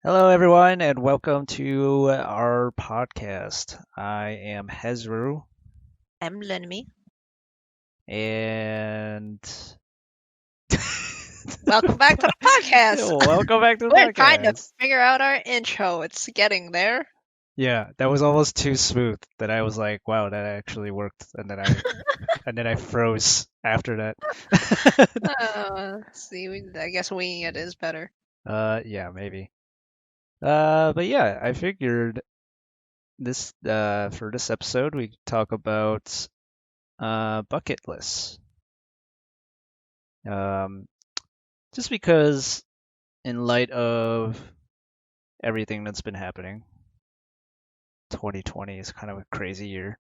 Hello, everyone, and welcome to our podcast. I am Hezru, I'm Lunmie. and Welcome back to the podcast. welcome back to the We're trying to podcast. figure out our intro. It's getting there. Yeah, that was almost too smooth that I was like, "Wow, that actually worked," and then I froze after that. See, I guess winging it is better. Yeah, maybe. But yeah, I figured this for this episode we could talk about bucket lists. Um, just because in light of everything that's been happening, 2020 is kind of a crazy year.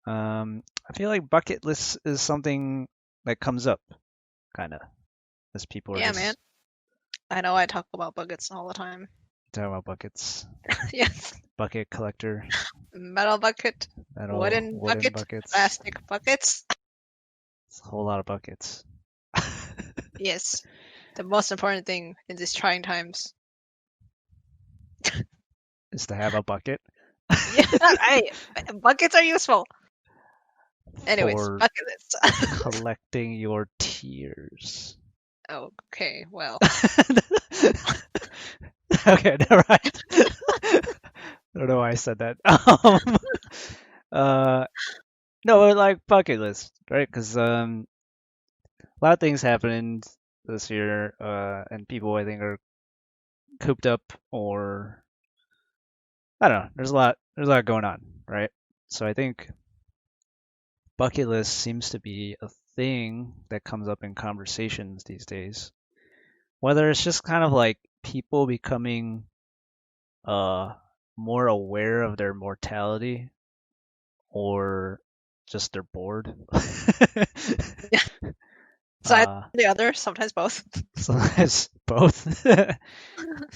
I feel like bucket list is something that comes up kind of as people are Yeah, man. just I know I talk about buckets all the time. talking about buckets. Yes. Bucket collector, Metal bucket, metal, wooden wooden bucket, buckets. plastic buckets. It's a whole lot of buckets. Yes. The most important thing in these trying times. Is to have a bucket Yeah, right. Buckets are useful. Anyways, for bucket list. collecting your tears. Okay, well. Okay, never mind. I don't know why I said that. Uh, no, but like bucket list, right? Because a lot of things happened this year, and people I think are cooped up, or I don't know. There's a lot going on, right? So I think bucket list seems to be a thing that comes up in conversations these days. Whether it's just kind of like people becoming uh more aware of their mortality or just they're bored. Side uh, the other, sometimes both. sometimes both. And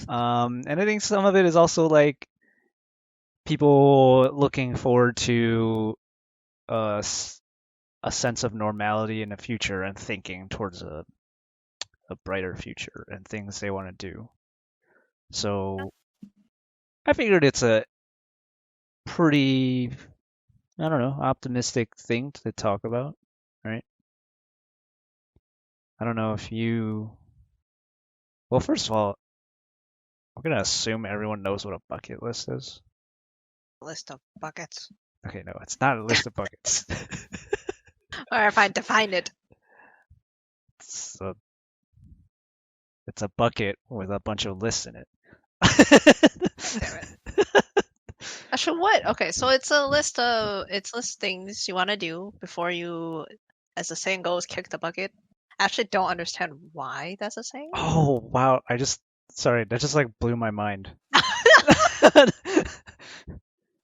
I think some of it is also like people looking forward to a, a sense of normality in the future and thinking towards a brighter future and things they want to do. So I figured it's a pretty, I don't know, optimistic thing to talk about, right? I don't know if you, well, first of all, I'm gonna assume everyone knows what a bucket list is. List of buckets. Okay, no, it's not a list of buckets. Or if I define it. it's a it's a bucket with a bunch of lists in it. God damn it. Actually, what? Okay, so it's list things you want to do before you, as the saying goes, kick the bucket. I actually don't understand why that's a saying. Oh wow, sorry, that just like blew my mind.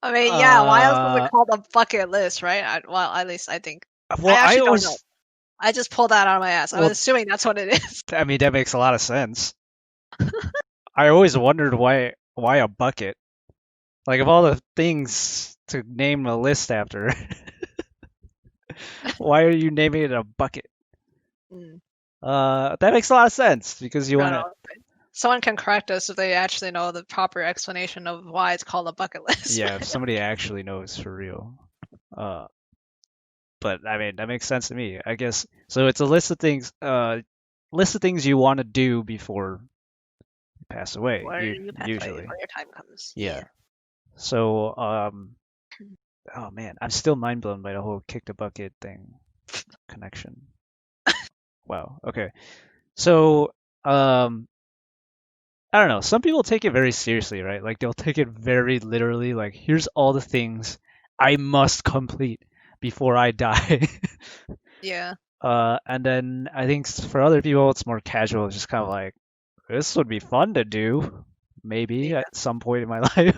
I mean, yeah, why else was it uh, called a bucket list, right? Well, at least I think. I well, I actually don't know. always, I just pulled that out of my ass. I was well, assuming that's what it is. I mean that makes a lot of sense. I always wondered why a bucket. Like of all the things to name a list after, why are you naming it a bucket? Mm, That makes a lot of sense because you I want don't to. know. Someone can correct us if they actually know the proper explanation of why it's called a bucket list. Yeah, if somebody actually knows for real. Uh, but I mean that makes sense to me. I guess so. It's a list of things you want to do before you pass away. Before you pass away, Usually, before your time comes. yeah. Yeah. So oh man, I'm still mind blown by the whole kick the bucket thing connection. Wow. Okay. So um, I don't know. Some people take it very seriously, right? Like they'll take it very literally. Like here's all the things I must complete before I die. Yeah. And then I think for other people, it's more casual. It's just kind of like, this would be fun to do, maybe Yeah. at some point in my life.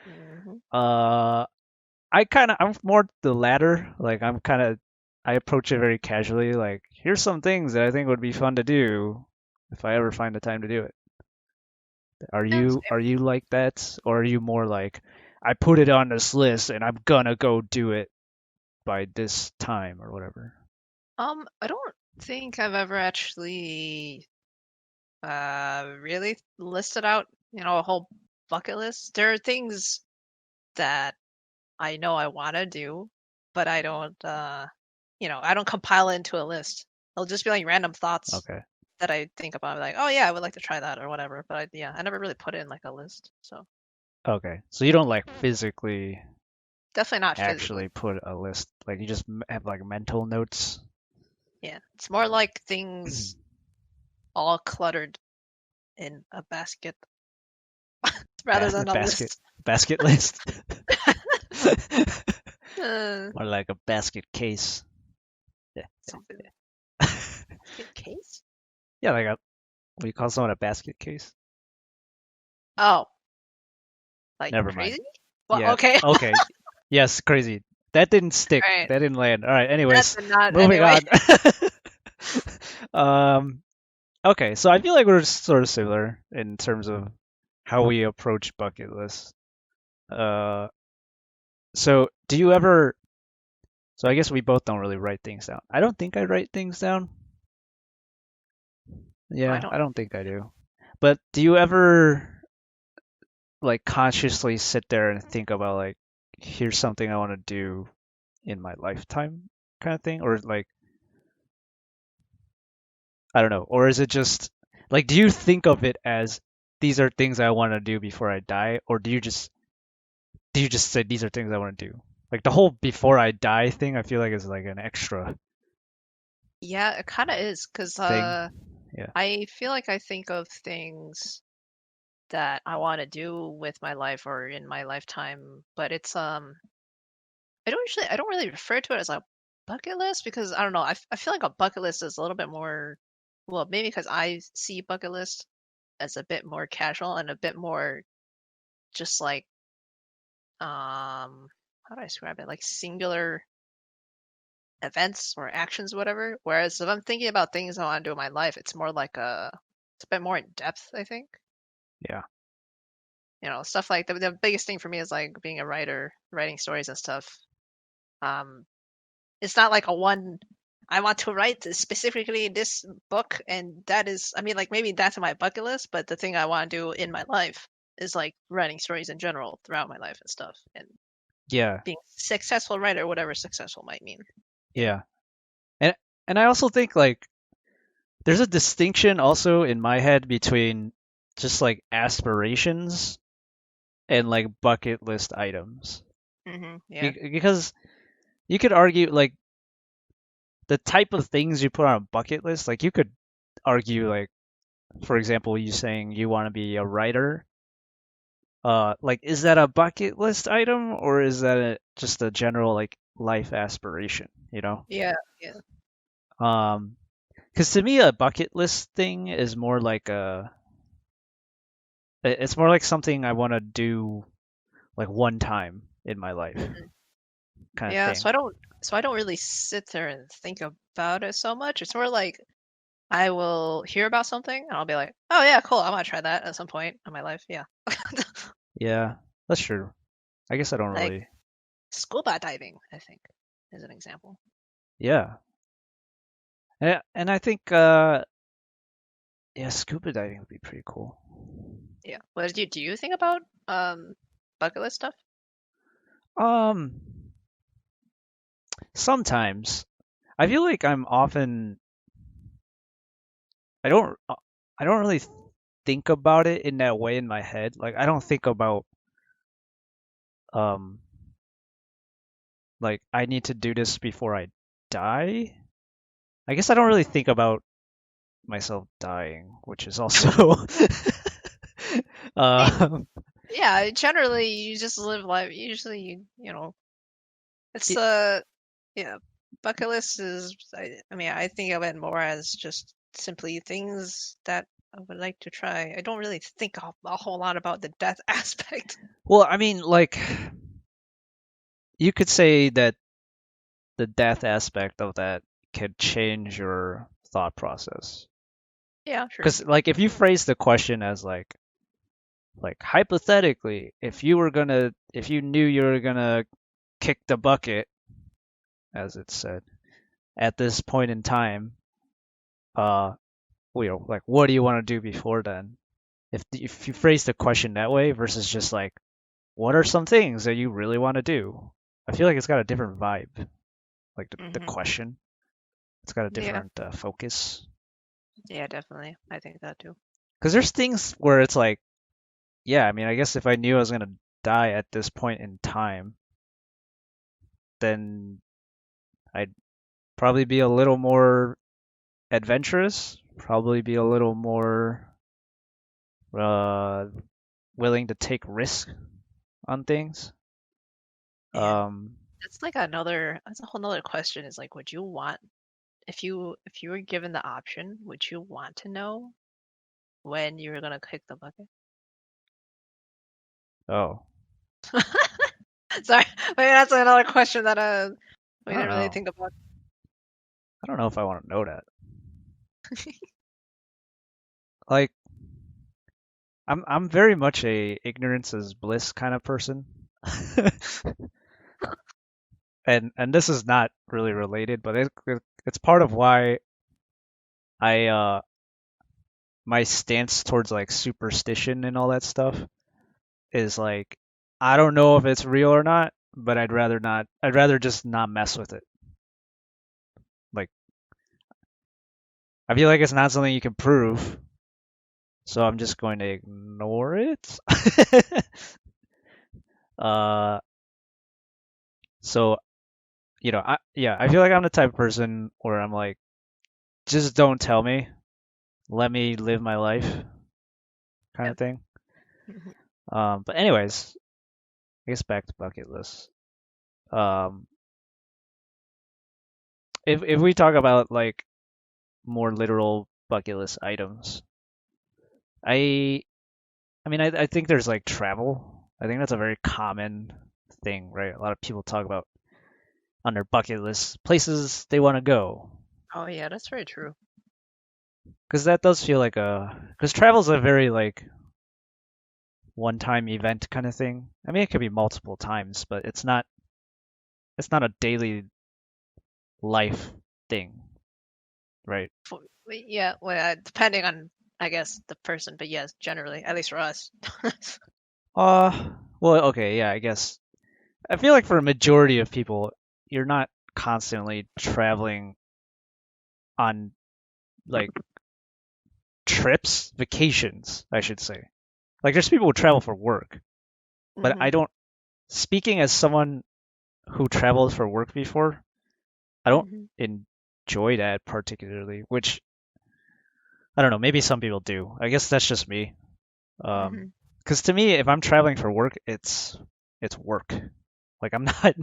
Hmm. uh, I'm more the latter. Like I approach it very casually. Like, here's some things that I think would be fun to do if I ever find the time to do it. Yeah, Are you like that, or are you more like, I put it on this list and I'm gonna go do it by this time or whatever? I don't think I've ever actually really listed out, a whole bucket list. There are things that I know I want to do, but I don't, I don't compile it into a list. It'll just be like random thoughts Okay. that I think about, like, oh yeah, I would like to try that or whatever. But I never really put it in like a list. So Okay. So you don't like physically definitely not actually physically. put a list, like you just have like mental notes. Yeah, it's more like things all cluttered in a basket rather A than a basket list. basket list. Uh, Or like a basket case. Yeah. something basket case. Yeah, like a what do you call someone a basket case? Oh, like Never mind. crazy? Well, Yeah. okay. Okay. Yes, crazy. That didn't stick. All right. That didn't land. All right. That Anyways, did not moving anyway. on. um. Okay. So I feel like we're sort of similar in terms of how we approach bucket lists. Uh. So do you ever? So I guess we both don't really write things down. I don't think I write things down. I Yeah, don't I don't think I do. But do you ever like consciously sit there and think about like here's something I want to do in my lifetime kind of thing, or like I don't know, or is it just like do you think of it as these are things I want to do before I die, or do you just say these are things I want to do? Like the whole before I die thing I feel like is like an extra Yeah, it kind of is because thing. Yeah. I feel like I think of things that I want to do with my life or in my lifetime, but it's I don't really refer to it as a bucket list because I don't know. I feel like a bucket list is a little bit more, well, maybe because I see bucket list as a bit more casual and a bit more just like how do I describe it? Like singular events or actions, whatever. Whereas if I'm thinking about things I want to do in my life, it's more like it's a bit more in depth, I think. Yeah. Stuff like the biggest thing for me is like being a writer, writing stories and stuff. Um, it's not like a one. I want to write specifically this book, and that is, I mean, like maybe that's on my bucket list, but the thing I want to do in my life is like writing stories in general throughout my life and stuff, and Yeah. being a successful writer, whatever successful might mean. You know? Yeah. And I also think like there's a distinction also in my head between just like aspirations and like bucket list items. Yeah. Because you could argue like the type of things you put on a bucket list, like you could argue like for example, you saying you want to be a writer, like is that a bucket list item or is that just a general like life aspiration, you know? Yeah. Yeah. Um, because to me a bucket list thing is more like it's more like something I want to do like one time in my life Mhm. kind of Yeah. thing. So I don't really sit there and think about it so much. It's more like I will hear about something and I'll be like, oh yeah, cool. I want to try that at some point in my life. Yeah. Yeah, that's true. I guess I don't Like really. scuba diving, I think, is an example. Yeah, and I think yeah, scuba diving would be pretty cool. Yeah. What did you do you think about bucket list stuff? Um, sometimes I feel like I'm often I don't I don't really think about it in that way in my head. Like I don't think about um like I need to do this before I die. I guess I don't really think about myself dying, which is also I mean, um yeah, generally you just live life. Usually it's y- yeah, bucket list is I mean, I think of it more as just simply things that I would like to try. I don't really think a whole lot about the death aspect. well, I mean like you could say that the death aspect of that could change your thought process. Yeah, sure. Because like if you phrase the question as like hypothetically, if you knew you were gonna kick the bucket, as it said, at this point in time, uh, like what do you want to do before then? If you phrase the question that way versus just like what are some things that you really want to do? I feel like it's got a different vibe. Like the Hmm. question, it's got a Yeah, different focus. yeah, definitely. I think that too. Because there's things where it's like, yeah, I mean, I guess if I knew I was gonna die at this point in time, then I'd probably be a little more adventurous, probably be a little more uh, willing to take risk on things. Yeah, Um, that's like another. That's a whole nother question. Is like, would you want if you were given the option, would you want to know when you were gonna kick the bucket? oh, Sorry, maybe that's another question that we I don't didn't really know. think about. I don't know if I want to know that. Like, I'm very much a ignorance is bliss kind of person. And this is not really related, but it's part of why I my stance towards like superstition and all that stuff is like I don't know if it's real or not, but I'd rather not. I'd rather just not mess with it. Like I feel like it's not something you can prove, so I'm just going to ignore it. uh, so I feel like I'm the type of person where I'm like, just don't tell me, let me live my life, kind of Yep. thing. Mhm. But anyways, I guess back to bucket list. Um, if we talk about like more literal bucket list items, I I mean I think there's like travel. I think that's a very common thing, right? A lot of people talk about on their bucket list places they want to go Oh yeah, that's very true. because that does feel like a because travel's a very like one-time event kind of thing. I mean, it could be multiple times, but it's not a daily life thing, right? Yeah, well, depending on I guess the person, but yes, generally, at least for us. Well, okay, yeah, I guess. I feel like for a majority of people, you're not constantly traveling on like trips, vacations, I should say. Like there's people who travel for work, but I Hmm. don't, speaking as someone who traveled for work before, I don't Hmm. enjoy that particularly, which I don't know, maybe some people do. I guess that's just me. Hmm. Because to me, if I'm traveling for work, it's work. Like I'm not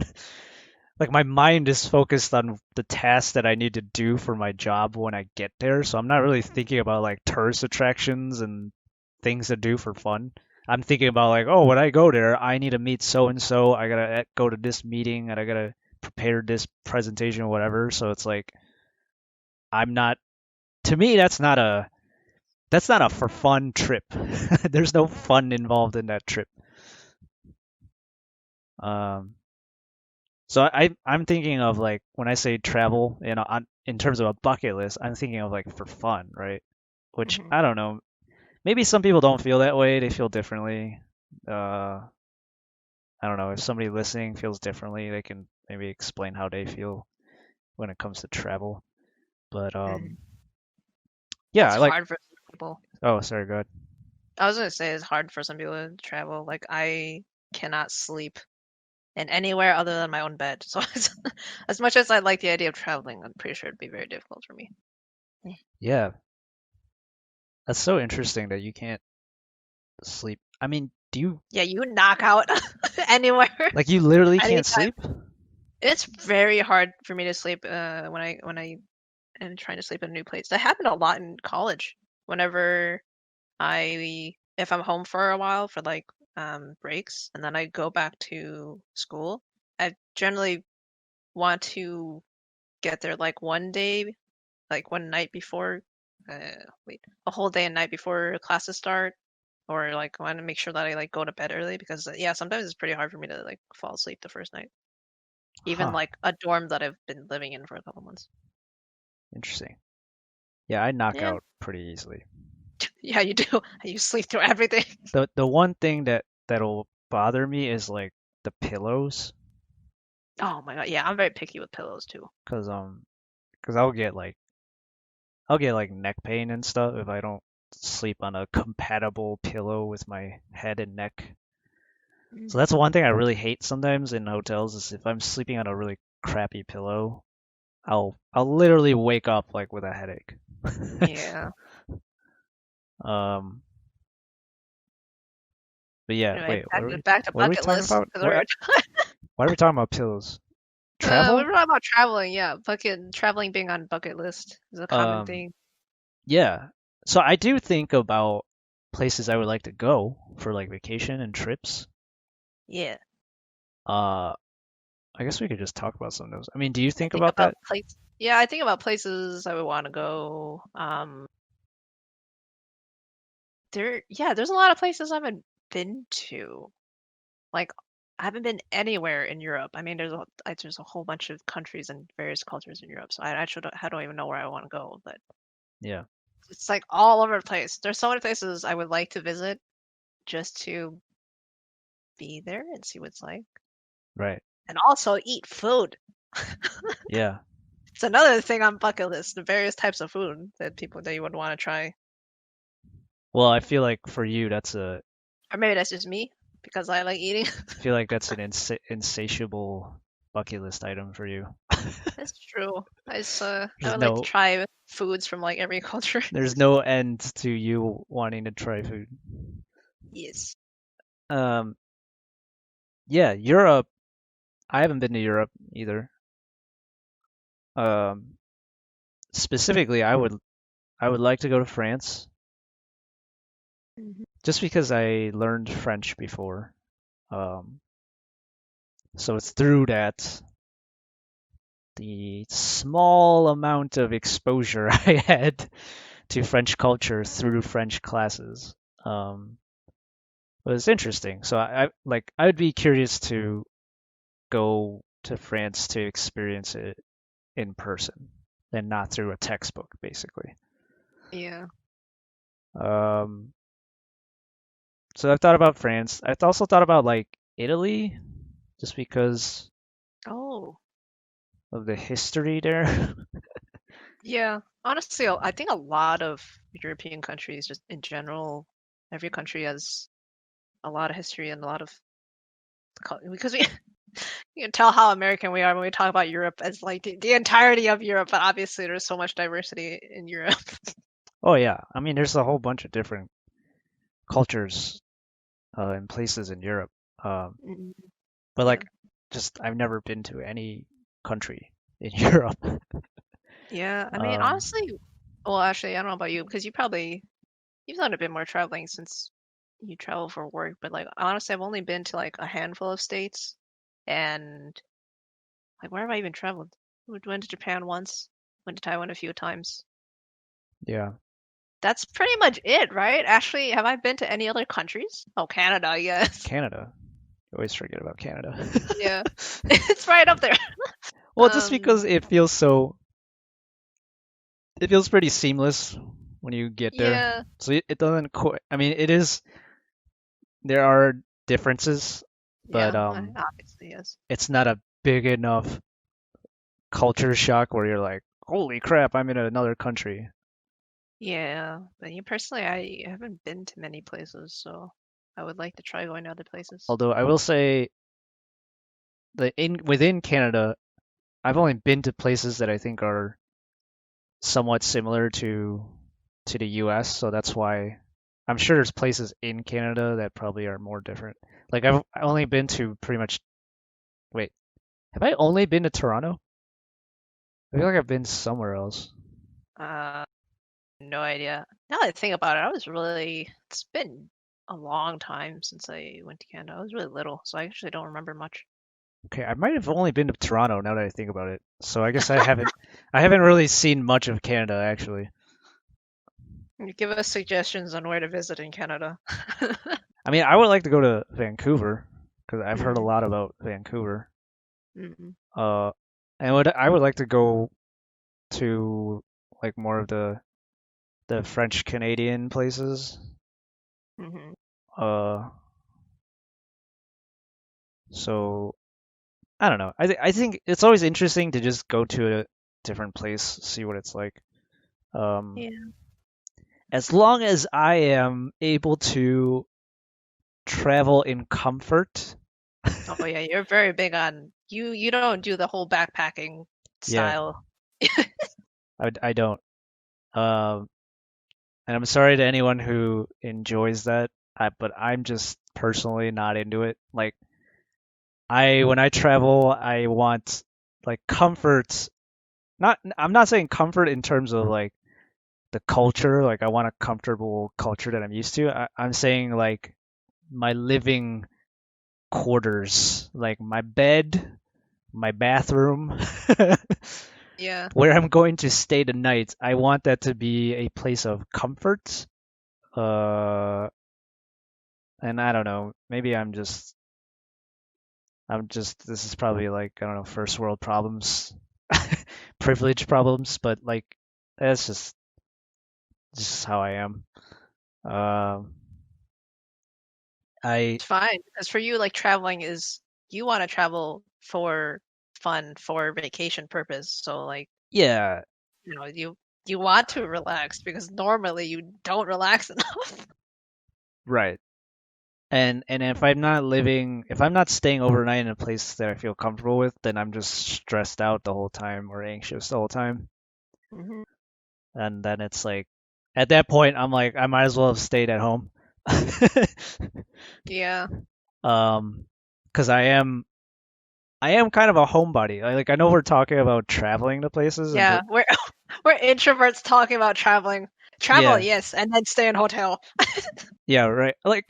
like my mind is focused on the tasks that I need to do for my job when I get there. So I'm not really thinking about like tourist attractions and things to do for fun. I'm thinking about like, oh, when I go there, I need to meet so and so. I gotta go to this meeting and I gotta prepare this presentation or whatever. So it's like I'm not. To me, that's not a for fun trip. There's no fun involved in that trip. Um, So I'm thinking of like when I say travel, in terms of a bucket list, I'm thinking of like for fun, right? Which Hmm. I don't know. Maybe some people don't feel that way. They feel differently. Uh, I don't know. If somebody listening feels differently, they can maybe explain how they feel when it comes to travel. But Hmm. yeah, It's I like. hard for some people. Oh, sorry, go ahead. I was gonna say it's hard for some people to travel. Like I cannot sleep in anywhere other than my own bed. So as much as I like the idea of traveling, I'm pretty sure it'd be very difficult for me. Mm. Yeah, that's so interesting that you can't sleep. I mean, do you Yeah, you knock out anywhere, like you literally can't anytime. sleep? It's very hard for me to sleep when I am trying to sleep in a new place. That happened a lot in college. Whenever if I'm home for a while for like breaks and then I go back to school, I generally want to get there like one day, like one night before, wait, a whole day and night before classes start, or like want to make sure that I like go to bed early because yeah, sometimes it's pretty hard for me to like fall asleep the first night, even Huh. like a dorm that I've been living in for a couple months. Interesting. Yeah, I knock Yeah, out pretty easily. yeah, you do. You sleep through everything. The one thing that'll bother me is like the pillows, Oh my god, yeah, I'm very picky with pillows too. cause cause I'll get like neck pain and stuff if I don't sleep on a compatible pillow with my head and neck. So that's Hmm. one thing I really hate sometimes in hotels is if I'm sleeping on a really crappy pillow, I'll literally wake up like with a headache. Yeah. Um, but yeah, Anyway, wait, back to what are we bucket talking list about? because What why are we talking about pillows? we Travel? were talking about traveling. Yeah, bucket traveling being on bucket list is a common Um, thing. yeah. So I do think about places I would like to go for like vacation and trips. Yeah, Uh, I guess we could just talk about some of those. I mean, do you I think think about about that? place. Yeah, I think about places I would want to go. There's a lot of places I haven't been to. Like, I haven't been anywhere in Europe. I mean, there's a whole bunch of countries and various cultures in Europe, so I actually don't even know where I want to go. But Yeah, it's like all over the place. There's so many places I would like to visit just to be there and see what it's like, right. and also eat food. Yeah. It's another thing on bucket list, the various types of food that you would want to try. Well, I feel like for you, Or maybe that's just me because I like eating. I feel like that's an insatiable bucket list item for you. That's true. I There's would like to no, try foods from like every culture. there's no end to you wanting to try food. Yes. Um, yeah, Europe. I haven't been to Europe either. Um, specifically, I would like to go to France Mhm. just because I learned French before. Um, so it's through that the small amount of exposure I had to French culture through French classes was interesting. So I would be curious to go to France to experience it in person and not through a textbook, basically. Yeah. Um, so I've thought about France. I've also thought about like Italy, just because Oh, of the history there. yeah. Honestly, I think a lot of European countries, just in general, every country has a lot of history and a lot of because we you can tell how American we are when we talk about Europe as like the entirety of Europe, but obviously there's so much diversity in Europe. Oh yeah, I mean there's a whole bunch of different cultures and places in Europe. Um, Mm, but yeah. like, just I've never been to any country in Europe. Yeah. I mean, Um, honestly, well, actually, I don't know about you because you've done a bit more traveling since you travel for work, but like honestly, I've only been to like a handful of states, and like where have I even traveled? We went to Japan once, went to Taiwan a few times. yeah, That's pretty much it, right? Actually, have I been to any other countries? Oh, Canada, yes. Canada. I always forget about Canada. Yeah. It's right up there. Well, just because Um, it feels pretty seamless when you get there. yeah. So it doesn't quite. I mean, it is. There are differences, but Yeah, obviously, yes. it's not a big enough culture shock where you're like, holy crap, I'm in another country. Yeah, but you personally, I haven't been to many places, so I would like to try going to other places. Although I will say that in within Canada, I've only been to places that I think are somewhat similar to the US, so that's why I'm sure there's places in Canada that probably are more different. Like I've only been to pretty much wait, have I only been to Toronto? I feel like I've been somewhere else. Uh, no idea. Now that I think about it, it's been a long time since I went to Canada. I was really little, so I actually don't remember much. Okay, I might have only been to Toronto now that I think about it. So I guess I haven't really seen much of Canada actually. You give us suggestions on where to visit in Canada. I mean, I would like to go to Vancouver because I've heard a Mm, lot about Vancouver. mm, Uh, and I would like to go to like more of the the French Canadian places. Hmm. Uh, so I don't know. I think it's always interesting to just go to a different place, see what it's like. Um, Yeah. as long as I am able to travel in comfort. Oh yeah, you're very big on you don't do the whole backpacking Yeah, style. I don't. Um, and I'm sorry to anyone who enjoys that, but I'm just personally not into it. Like when I travel, I want like comfort. I'm not saying comfort in terms of like the culture. Like I want a comfortable culture that I'm used to. I'm saying like my living quarters, like my bed, my bathroom, Yeah. where I'm going to stay the night. I want that to be a place of comfort. Uh, and I don't know. Maybe I'm just. This is probably like I don't know, first world problems, privilege problems, but like that's just how I am. Um, I It's fine because for you, like traveling is you want to travel for fun, for vacation purpose. So like, yeah, you want to relax because normally you don't relax enough. right. And if I'm not staying overnight in a place that I feel comfortable with, then I'm just stressed out the whole time or anxious the whole time. Hmm. And then it's like, at that point, I'm like, I might as well have stayed at home. Yeah. um, because I am kind of a homebody. Like I know we're talking about traveling to places, and Yeah. We're introverts talking about traveling. Travel, yeah, yes, and then stay in hotel. yeah, right. Like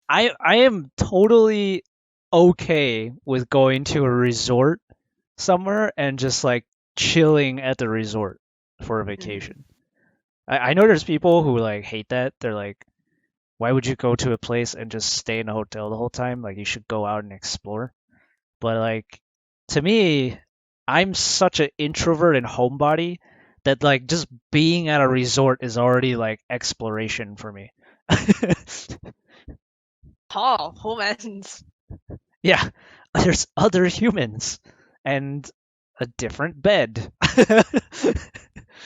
I am totally okay with going to a resort somewhere and just like chilling at the resort for a Hmm. vacation. I know there's people who like hate that. They're like, why would you go to a place and just stay in a hotel the whole time? Like you should go out and explore. But like to me, I'm such an introvert and homebody that like just being at a resort is already like exploration for me. Paul, humans. Yeah, there's other humans and a different bed.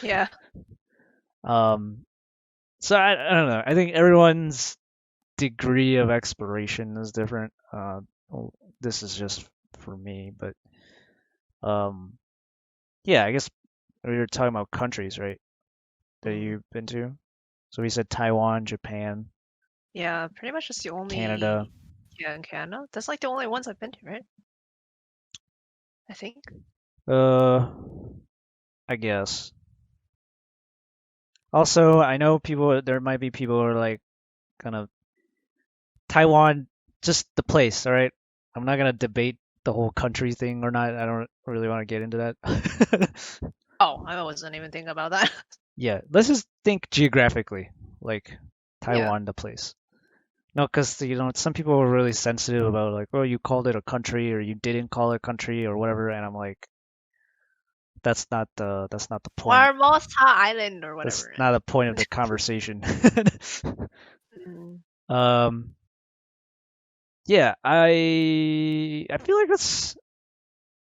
Yeah. um, so I don't know. I think everyone's degree of exploration is different. Well, this is just for me, but um, yeah, I guess we were talking about countries, right? That Mm. you've been to. So we said Taiwan, Japan, Yeah, pretty much just the Canada. only. Yeah, in Canada. That's like the only ones I've been to, right? I think. Uh, I guess. Also, I know people. There might be people who are like kind of Taiwan, just the place. All right, I'm not gonna debate the whole country thing or not. I don't really want to get into that. Oh, I wasn't even thinking about that. Yeah, let's just think geographically, like Yeah. Taiwan, the place. No, because some people are really sensitive about like, oh, you called it a country or you didn't call it a country or whatever, and I'm like, that's not the point. Formosa Island or That's whatever. not the point of the conversation. Mm. um, yeah, I feel like that's.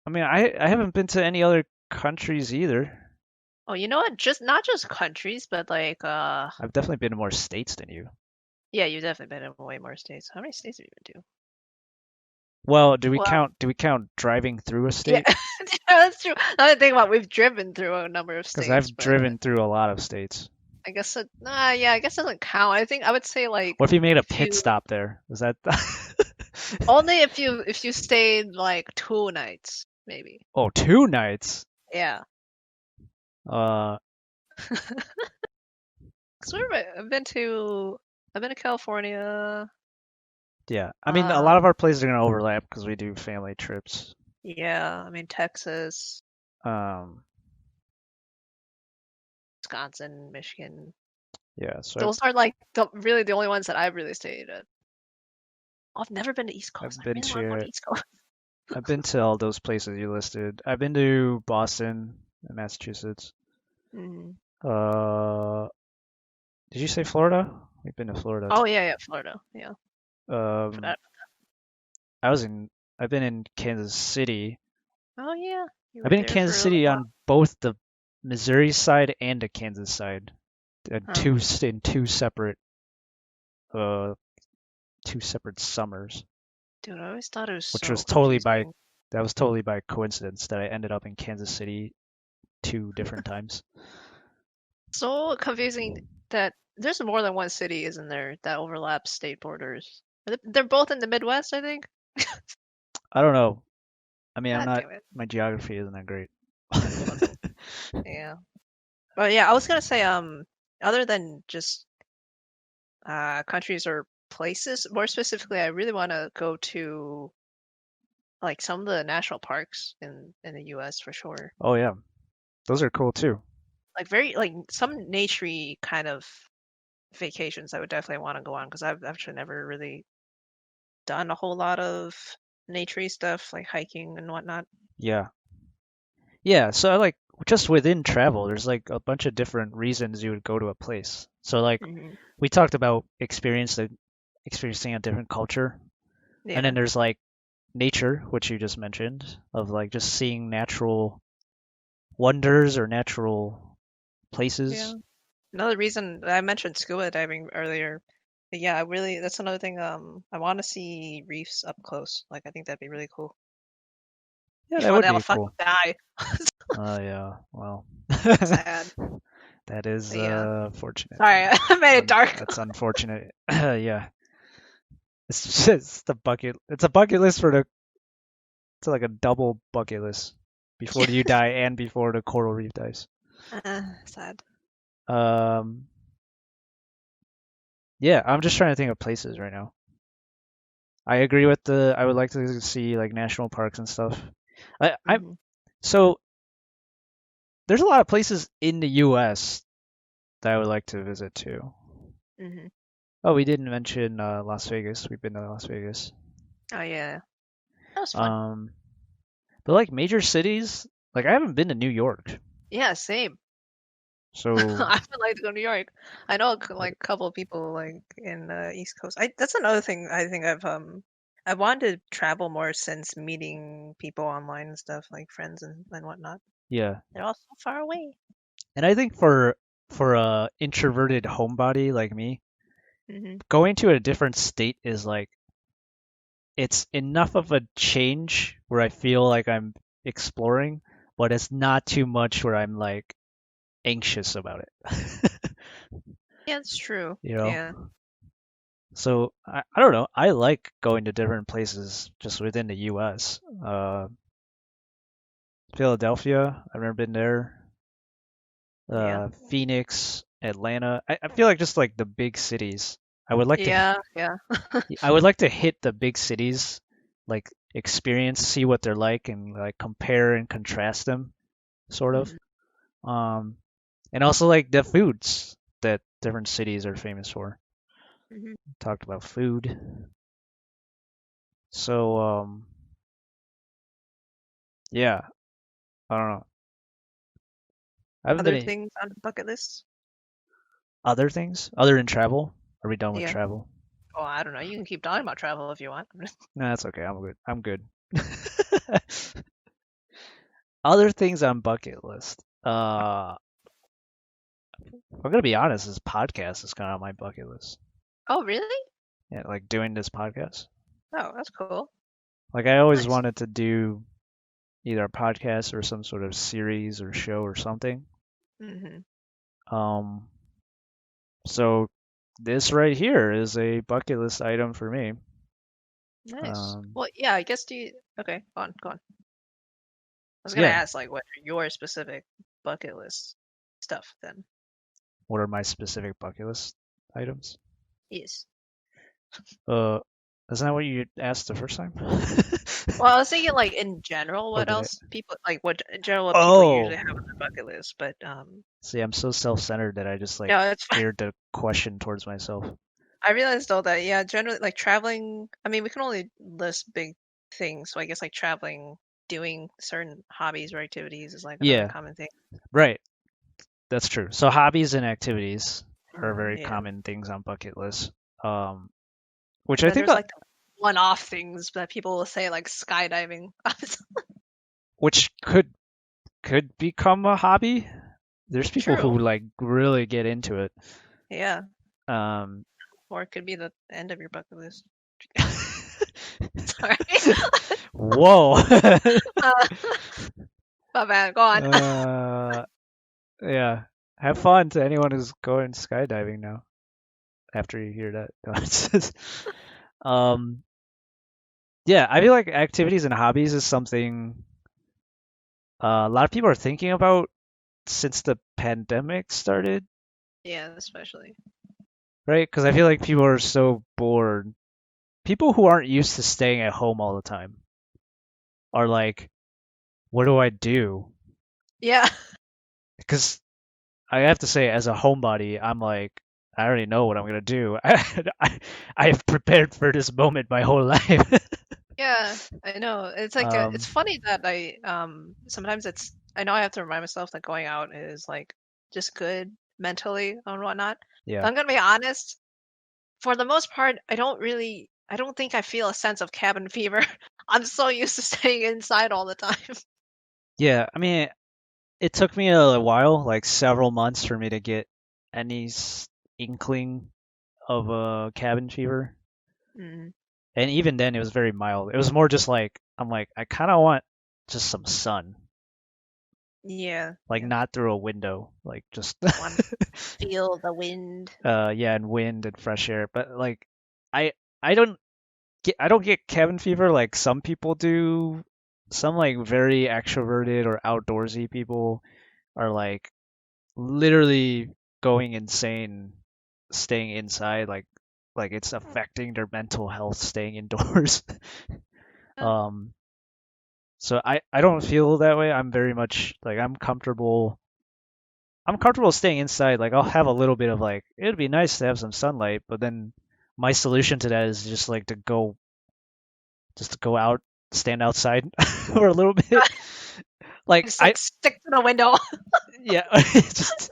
I mean, I haven't been to any other countries either. Oh, you know what? Just not just countries, but like I've definitely been to more states than you. yeah, you've definitely been in way more states. How many states have you been to? Well, do we Well, count? Do we count driving through a yeah, state? that's true. Now that I think about it, we've driven through a number of Because states, I've but driven through a lot of states. I guess it, nah, yeah, I guess it doesn't count. I think I would say like What if you made a if pit you stop there? Is that? only if you stayed like 2 nights, maybe. Oh, 2 nights. Yeah. Uh, 'Cause I've been to California. yeah. I mean, a lot of Um, our places are gonna overlap because we do family trips. yeah, I mean Texas, Um, Wisconsin, Michigan. yeah. So Those are like really the only ones that I've really stayed at. Oh, I've never been to East Coast. I've I been really want to go to to East Coast. I've been to all those places you listed. I've been to Boston, Massachusetts. Mm. Uh, Did you say Florida? We've been to Florida Oh too. yeah, yeah, Florida. Yeah, Um, forgot. I was in. I've been in Kansas City. Oh yeah, you I've were been in there for Kansas a little City while. on both the Missouri side and the Kansas side, Huh. in uh two separate summers, Dude, I always thought it was which so was totally by confusing. that was totally by coincidence that I ended up in Kansas City two different times. So confusing that there's more than one city, isn't there, that overlaps state borders? They're both in the Midwest, I think. I don't know. I mean, I'm God not. damn it. My geography isn't that great. Okay. Yeah. But yeah, I was gonna say, other than just countries or places, more specifically, I really want to go to like some of the national parks in the U.S. for sure. Oh yeah, those are cool too. Like very like some naturey kind of vacations I would definitely want to go on because I've actually never really done a whole lot of naturey stuff like hiking and whatnot. Yeah. Yeah, so I like just within travel, there's like a bunch of different reasons you would go to a place. So like Hmm. we talked about experiencing a different culture, and then Yeah, there's like nature, which you just mentioned, of like just seeing natural wonders or natural yeah. places. Another reason I mentioned scuba diving earlier. But yeah, I really that's another thing. I want to see reefs up close. Like I think that'd be really cool Yeah, that before would they all be fucking cool. die. Oh yeah, well, Sad. that is But yeah. fortunate. Sorry, I made it dark. That's unfortunate. Yeah, it's just the bucket. It's a bucket list for the. It's like a double bucket list before you die and before the coral reef dies. Sad. Um, yeah, I'm just trying to think of places right now. I agree with the. I would like to see like national parks and stuff. I Hmm. so there's a lot of places in the U.S. that I would like to visit too. Hmm. Oh, we didn't mention Las Vegas. We've been to Las Vegas. Oh yeah, that was fun. Um, but like major cities, like I haven't been to New York. Yeah, same. So I would like to go to New York. I know like a couple of people like in the East Coast. I That's another thing I think I wanted to travel more since meeting people online and stuff, like friends and whatnot. yeah, They're all so far away. and I think for a introverted homebody like me, Hmm. going to a different state is like it's enough of a change where I feel like I'm exploring, but it's not too much where I'm like anxious about it. Yeah, it's true. You know? Yeah. So I don't know. I like going to different places just within the US. Philadelphia, I've never been there. Yeah. Phoenix, Atlanta. I feel like just like the big cities. I would like to Yeah. Yeah. I would like to hit the big cities, like experience, see what they're like, and like compare and contrast them, sort of. Hmm. Um, and also like the foods that different cities are famous for. Hmm. Talked about food. So yeah, I don't know. I haven't been Other in things on the bucket list? other things other than travel. Are we done with Yeah. travel? Oh, I don't know. You can keep talking about travel if you want. No, that's okay. I'm good. I'm good. Other things on bucket list. I'm gonna be honest. This podcast is kind of on my bucket list. Oh, really? Yeah, like doing this podcast. Oh, that's cool. Like I always Nice. wanted to do either a podcast or some sort of series or show or something. Hmm. Um, so this right here is a bucket list item for me. Nice. Um, Well, yeah, I guess do you... Okay, go on, go on. I was gonna yeah. ask like what are your specific bucket list stuff then. What are my specific bucket list items? Yes. Uh, isn't that what you asked the first time? Well, I was thinking like in general, Or what did I? else people like what in general what people usually Oh, have on their bucket list, but see, I'm so self-centered that I just like no, it's fine. geared the question towards myself. I realized though that yeah, generally like traveling, I mean we can only list big things, so I guess like traveling, doing certain hobbies or activities is like another Yeah, common thing. right. That's true. So hobbies and activities. are very Yeah. common things on bucket lists. Um, which And I then think there's like the one-off things that people will say, like skydiving. which could become a hobby. There's people True. who like really get into it. Yeah. Um, Or it could be the end of your bucket list. Sorry. whoa. uh, my bad. Go on. Yeah. Have fun to anyone who's going skydiving now. After you hear that, um, yeah, I feel like activities and hobbies is something a lot of people are thinking about since the pandemic started, Yeah, especially. right? Because I feel like people are so bored. People who aren't used to staying at home all the time are like, what do I do? Yeah. Because I have to say, as a homebody, I'm like, I already know what I'm gonna do. I have prepared for this moment my whole life. Yeah, I know. It's like it's um, funny that sometimes I know I have to remind myself that going out is like just good mentally and whatnot. But yeah, I'm gonna be honest, for the most part, I don't think I feel a sense of cabin fever. I'm so used to staying inside all the time. yeah. I mean, it took me a while, like several months, for me to get any inkling of a cabin fever. Mm, And even then, it was very mild. It was more just like I'm like I kind of want just some sun, yeah, like yeah. not through a window, like just Want to feel the wind. yeah, and wind and fresh air. But like I I don't get cabin fever like some people do. Some like very extroverted or outdoorsy people are like literally going insane staying inside like it's affecting their mental health staying indoors. Yeah. um so I don't feel that way. I'm very much like I'm comfortable staying inside. Like I'll have a little bit of like it'd be nice to have some sunlight, but then my solution to that is just to go out, stand outside for a little bit. Like Just I like stick to the window, yeah, just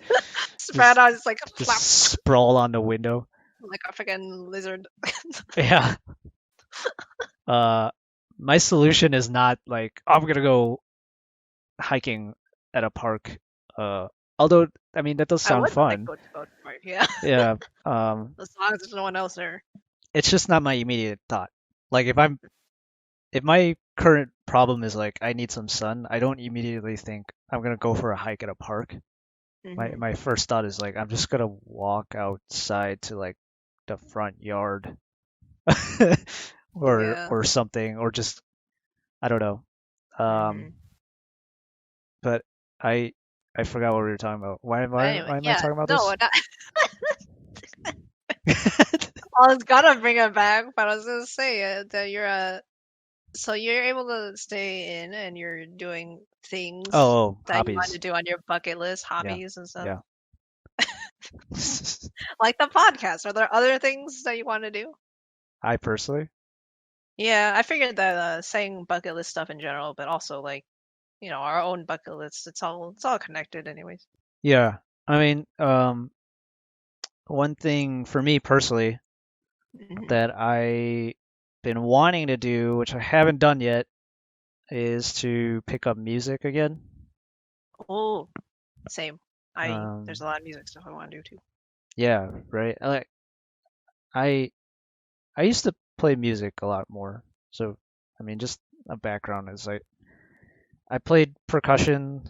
spread just out, just like just flap sprawl on the window. like a freaking lizard. Yeah. Uh, my solution is not like I'm gonna go hiking at a park. Uh, although I mean that does I sound would like fun. go to park, yeah. Yeah. As long as there's no one else there. It's just not my immediate thought. Like if my current problem is like I need some sun, I don't immediately think I'm gonna go for a hike at a park. My Hmm. my first thought is like I'm just gonna walk outside to like the front yard Yeah. or something or just I don't know. Hmm. But I I forgot what we were talking about. But anyway, Why am I yeah, talking about no, this? that, I was gonna bring it back, but I was gonna say that so you're able to stay in and you're doing things Oh, that you want to hobbies. do on your bucket list, Yeah, hobbies and stuff, yeah. like the podcast. Are there other things that you want to do? I personally, Yeah, I figured that saying bucket list stuff in general, but also like our own bucket list. It's all connected, anyways. yeah. I mean, one thing for me personally Hmm. that I been wanting to do, which I haven't done yet, is to pick up music again. Oh, same. There's a Um, lot of music stuff I want to do too. yeah, right. I I used to play music a lot more. So, I mean, just a background is I played percussion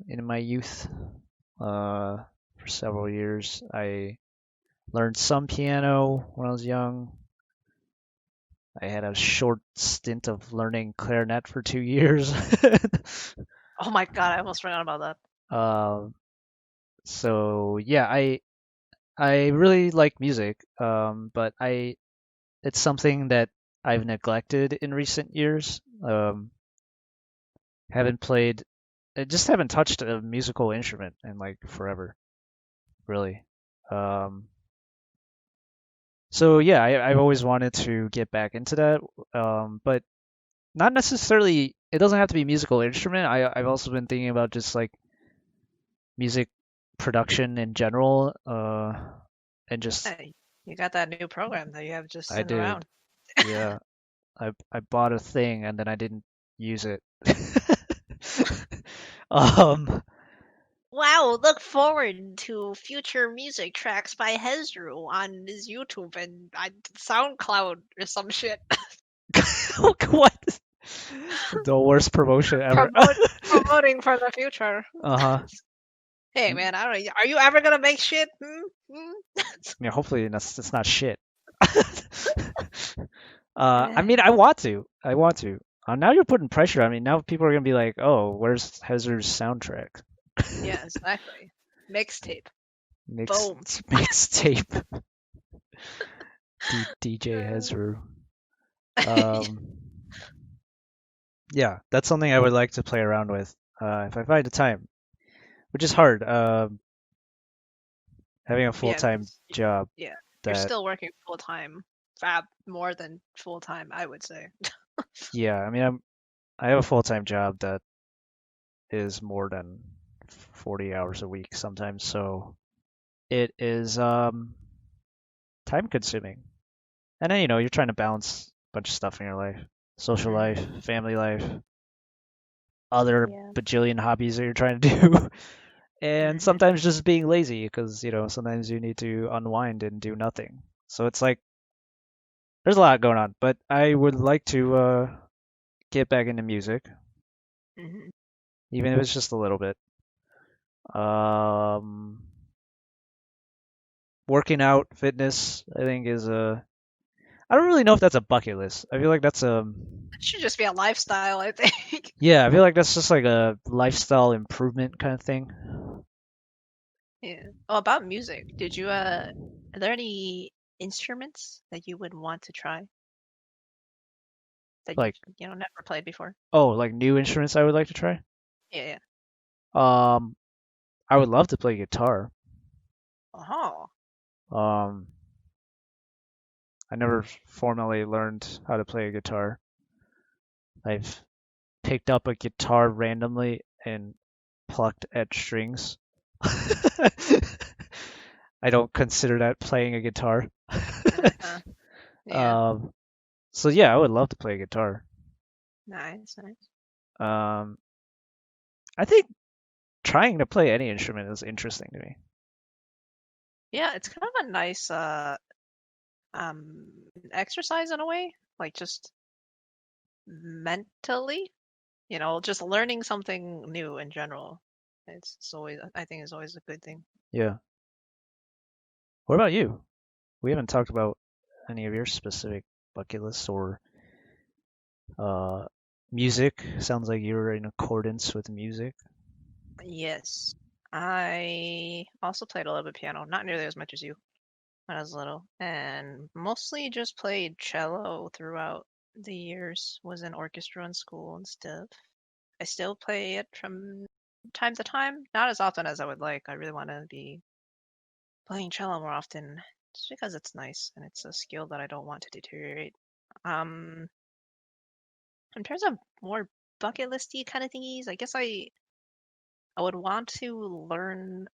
in my youth for several years. I learned some piano when I was young. I had a short stint of learning clarinet for 2 years. Oh my god, I almost forgot about that. um, so yeah, I really like music, but I it's something that I've neglected in recent years. Haven't played, I just haven't touched a musical instrument in like forever, really. Um, so yeah, I've always wanted to get back into that, but not necessarily. It doesn't have to be musical instrument. I've also been thinking about just like music production in general. and just Hey, you got that new program that you have just I sitting did. around. Yeah, I bought a thing and then I didn't use it. um, Wow, look forward to future music tracks by Hezru on his YouTube and on SoundCloud or some shit. what? The worst promotion ever. Promoting for the future. Uh-huh. Hey man, I don't know. Are you ever gonna make shit? Hmm? Yeah, hopefully it's not shit. I Eh, mean, I want to. I want to. Now you're putting pressure on me. Now people are gonna be like, "Oh, where's Hezru's soundtrack?" yeah, exactly. Mixtape. Mix Boom. mixtape. DJ Hezru. Um, yeah, that's something I would like to play around with if I find the time, which is hard. Having a full Yeah, time because job yeah, you're that, still working full time. Fab more than full time, I would say. yeah, I mean, I have a full time job that is more than 40 hours a week sometimes, so it is time consuming. And then, you're trying to balance a bunch of stuff in your life, social life, Hmm. family life, other Yeah. bajillion hobbies that you're trying to do. And Hmm. sometimes just being lazy because, sometimes you need to unwind and do nothing. So it's like there's a lot going on, but I would like to get back into music, Hmm. even if it's just a little bit. Um, Working out, fitness, I think is a. I don't really know if that's a bucket list. I feel like that's a. It should just be a lifestyle, I think. Yeah, I feel like that's just like a lifestyle improvement kind of thing. Yeah. Oh, about music. Did you are there any instruments that you would want to try that you've, Like, never played before? oh, like new instruments I would like to try. Yeah, yeah. Um, I would love to play guitar. Oh. Um, I never formally learned how to play a guitar. I've picked up a guitar randomly and plucked at strings. I don't consider that playing a guitar. Uh-huh. Yeah. um, so yeah, I would love to play guitar. Nice, nice. Um, I think trying to play any instrument is interesting to me. Yeah, it's kind of a nice um exercise in a way, like just mentally, just learning something new in general. It's always, I think, is always a good thing. Yeah. What about you? We haven't talked about any of your specific bucket lists or uh, music. Sounds like you're in accordance with music. Yes. I also played a little bit piano, not nearly as much as you when I was little, and mostly just played cello throughout the years, was in orchestra in school and stuff. I still play it from time to time, not as often as I would like. I really want to be playing cello more often just because it's nice and it's a skill that I don't want to deteriorate. Um, in terms of more bucket listy kind of thingies, I guess I would want to learn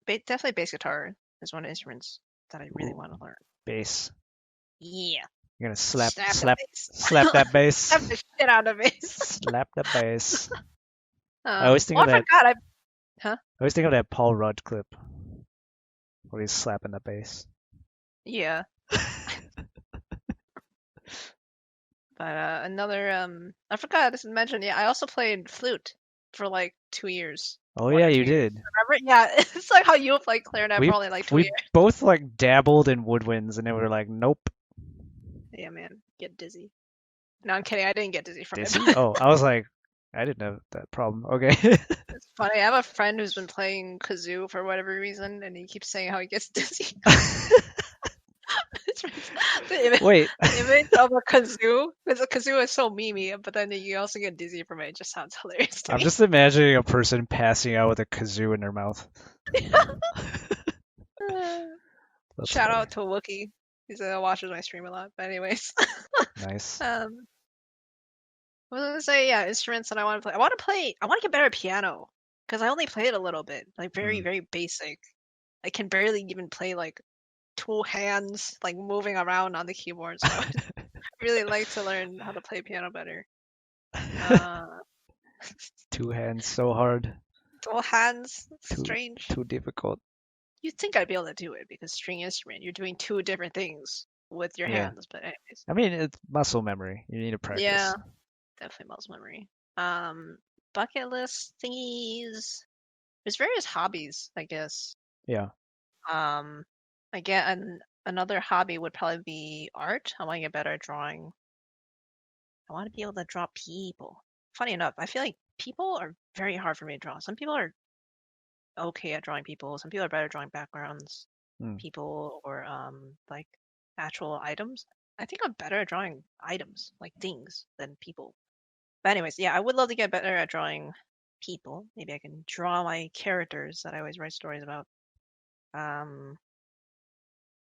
definitely bass guitar is one of the instruments that I really Ooh, want to learn. bass. Yeah, You're gonna slap, slap the slap, bass, slap that bass. slap the shit out of bass. Slap the bass. I always think Well, of I that. forgot. Huh? I always think of that Paul Rudd clip where he's slapping the bass. Yeah, but another I forgot to mention. Yeah, I also played flute for like 2 years, Oh one yeah, or you 2 years. did. Remember? Yeah, it's like how you played clarinet We for only like two we years. both like dabbled in woodwinds, and then we were like, nope, Yeah, man, get dizzy. No, I'm kidding. I didn't get dizzy from it. dizzy. But Oh, I was like, I didn't have that problem. Okay. it's funny. I have a friend who's been playing kazoo for whatever reason, and he keeps saying how he gets dizzy. It's Wait, the image of a kazoo, because a kazoo is so memey, but then you also get dizzy from it. It just sounds hilarious to I'm me. just imagining a person passing out with a kazoo in their mouth. That's Shout funny. out to Wookie. He's watches my stream a lot. But anyways, Nice. um, I was gonna say, yeah, instruments that I want to play. I want to get better at piano because I only play it a little bit, like very Hmm. very basic. I can barely even play like two hands like moving around on the keyboard. So I would really like to learn how to play piano better. Uh, Two hands so hard. dual hands, Too strange. too difficult. You'd think I'd be able to do it because string instrument, you're doing two different things with your Yeah. hands. But anyways, I mean, it's muscle memory. You need to yeah, practice. definitely muscle memory. Um, bucket list thingies. There's various hobbies, I guess. Yeah. Um, again, another hobby would probably be art. I want to get better at drawing. I want to be able to draw people. Funny enough, I feel like people are very hard for me to draw. Some people are okay at drawing people. Some people are better at drawing backgrounds, Hmm. people, or like actual items. I think I'm better at drawing items, like things, than people. But anyways, yeah, I would love to get better at drawing people. Maybe I can draw my characters that I always write stories about. Um,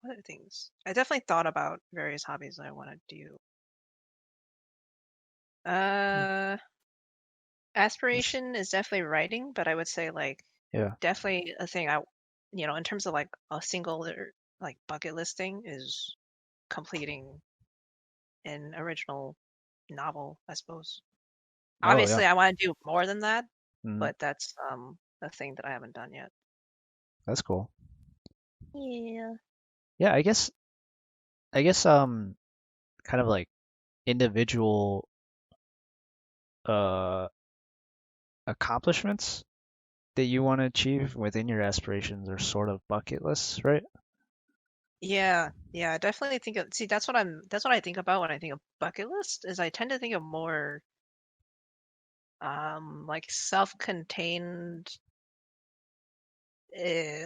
what other things? I definitely thought about various hobbies that I want to do. Hmm. Uh, That's, aspiration is definitely writing, but I would say like yeah. definitely a thing in terms of like a single or like bucket list thing is completing an original novel, I suppose. Oh yeah. Obviously, I want to do more than that, Hmm. but that's a thing that I haven't done yet. That's cool. Yeah. Yeah, I guess kind of like individual uh accomplishments that you want to achieve within your aspirations are sort of bucket lists, right? Yeah, yeah, I definitely think of, see, that's what I think about when I think of bucket list, is I tend to think of more like self-contained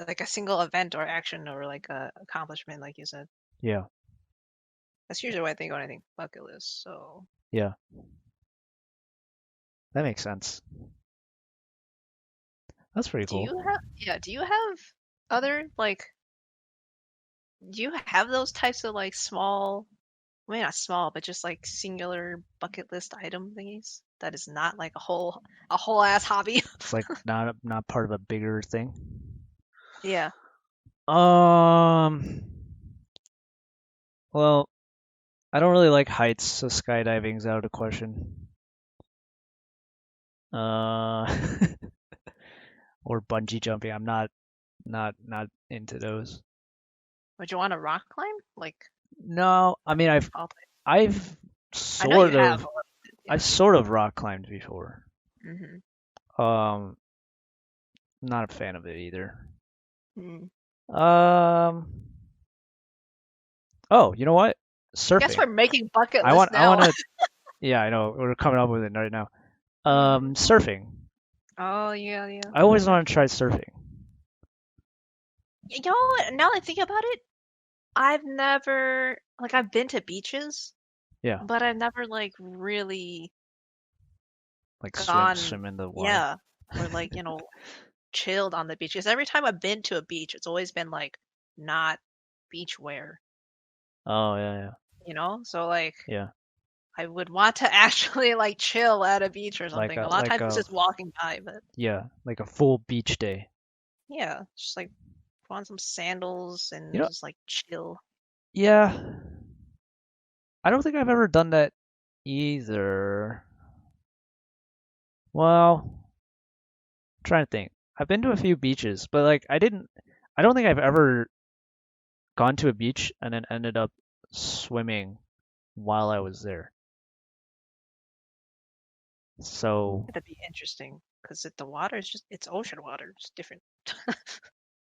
like a single event or action or like a accomplishment, like you said. Yeah. That's usually what I think when I think bucket list. So, Yeah. That makes sense. That's pretty do cool. you have, yeah, do you have other like, do you have those types of like small, I mean not small, but just like singular bucket list item thingies that is not like a whole ass hobby? It's like not part of a bigger thing. Yeah. Um, well, I don't really like heights, so skydiving's out of the question. Uh, or bungee jumping. I'm not into those. Would you want to rock climb? Like, No, I mean all types? I've I know you sort have of a little bit, I've yeah. sort of rock climbed before. Mm-hmm. Um, not a fan of it either. Mm. Um, oh, you know what? I guess Surfing. we're making bucket I lists want I now. want to. Yeah, I know. We're coming up with it right now. Hmm. Surfing. Oh yeah, yeah. I always want to try surfing. You know what? Now that I think about it, I've never like I've been to beaches, Yeah, but I've never like really like gone, swim in the water. yeah, or like, chilled on the beach. Because every time I've been to a beach, it's always been like not beach wear, Oh yeah, So like yeah, I would want to actually like chill at a beach or like something. a A lot of like times it's a just walking by, but yeah, like a full beach day. yeah, just like put on some sandals You and know, just like chill. yeah. I don't think I've ever done that either. Well, I'm trying to think. I've been to a few beaches, but like I don't think I've ever gone to a beach and then ended up swimming while I was there. So, That'd be interesting because the water is just it's ocean water. It's different.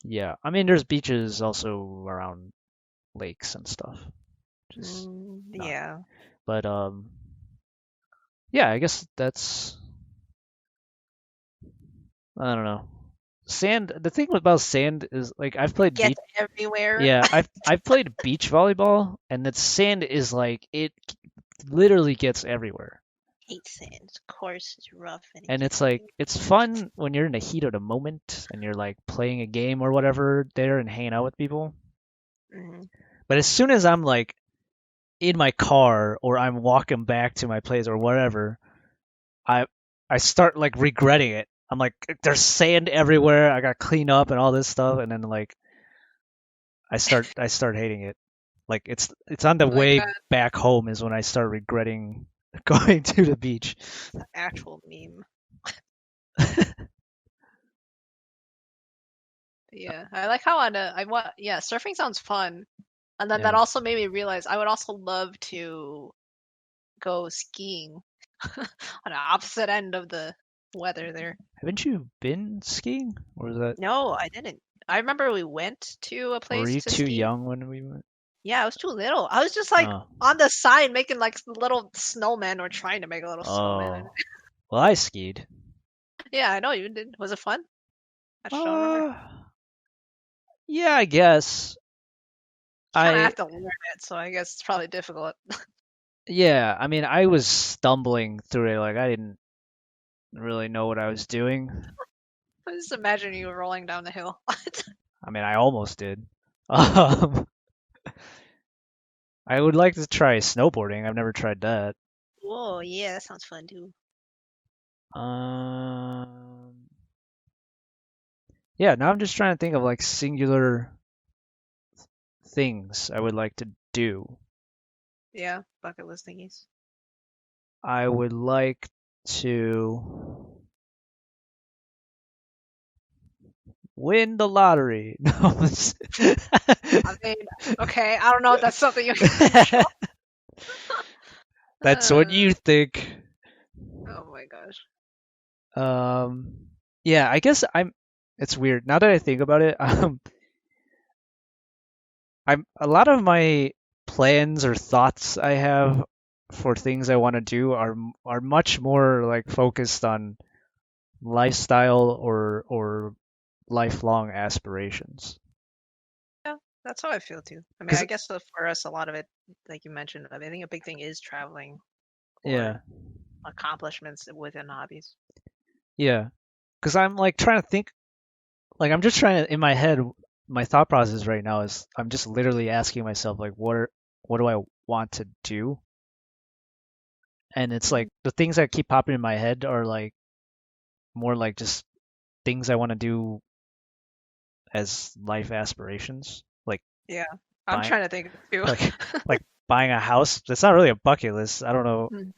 yeah. I mean, there's beaches also around lakes and stuff. Just not. Yeah. But yeah, I guess that's I don't know. Sand, the thing about sand is like I've played Gets beach everywhere. yeah, I've played beach volleyball and that sand is like it literally gets everywhere. Hate sand. Of course, it's rough and it And gets it's like everywhere. it's fun when you're in the heat of the moment and you're like playing a game or whatever there and hanging out with people. Hmm. But as soon as I'm like in my car or I'm walking back to my place or whatever, I I start like regretting it. I'm like there's sand everywhere. I got to clean up and all this stuff and then like I start hating it. Like it's on the Like way back home is when I start regretting going to the beach. actual meme. Yeah, I like how on a I want yeah, surfing sounds fun. And then that Yeah. also made me realize I would also love to go skiing on the opposite end of the weather there. Haven't you been skiing? Or is that No, I didn't. I remember we went to a or were place you to too ski. young when we went? Yeah, I was too little. I was just like Oh. on the side making like little snowmen or trying to make a little snowman. And Oh. Well, I skied. yeah, I know you did. Was it fun? I just don't remember. Uh, yeah, I guess. You kind of I have to learn it, so I guess it's probably difficult. yeah, I mean, I was stumbling through it like I didn't really know what I was doing. I just imagine you rolling down the hill. I mean, I almost did. Um, I would like to try snowboarding. I've never tried that. Whoa, yeah, that sounds fun too. Um, yeah, now I'm just trying to think of like singular things I would like to do. Yeah, bucket list thingies. I would like to win the lottery. No, I mean, okay, I don't know if that's something you can control. that's what Uh, you think. oh my gosh. Yeah, I guess I'm. It's weird now that I think about it. I'm a lot of my plans or thoughts I have for things I want to do are much more like focused on lifestyle or lifelong aspirations. Yeah, that's how I feel too. I mean, Cause I guess for us, a lot of it, like you mentioned, I mean, I think a big thing is traveling or yeah, accomplishments within hobbies. yeah. Cause I'm like trying to think. Like I'm just trying to in my head. My thought process right now is I'm just literally asking myself like what do I want to do? And it's Mm, like the things that keep popping in my head are like more like just things I want to do as life aspirations, like yeah, I'm buying trying to think too. like like buying a house. That's not really a bucket list. I don't know. Mm,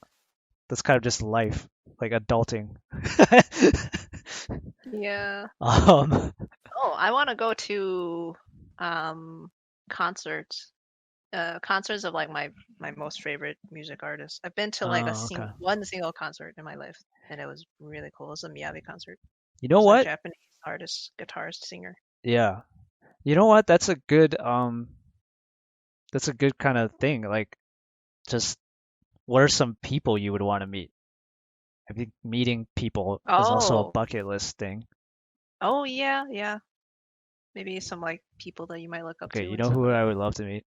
That's kind of just life, like adulting. yeah. um, Oh, I want to go to um concerts. Concerts of like my most favorite music artists. I've been to like okay. one single concert in my life, and it was really cool. It was a Miyavi concert. You know He's a what? Japanese artist, guitarist, singer. Yeah. You know what? That's a good kind of thing. Like just what are some people you would want to meet? I think meeting people is also a Oh, bucket list thing. oh yeah, yeah. Maybe some like people that you might look up Okay, to you and know stuff who like I that. would love to meet?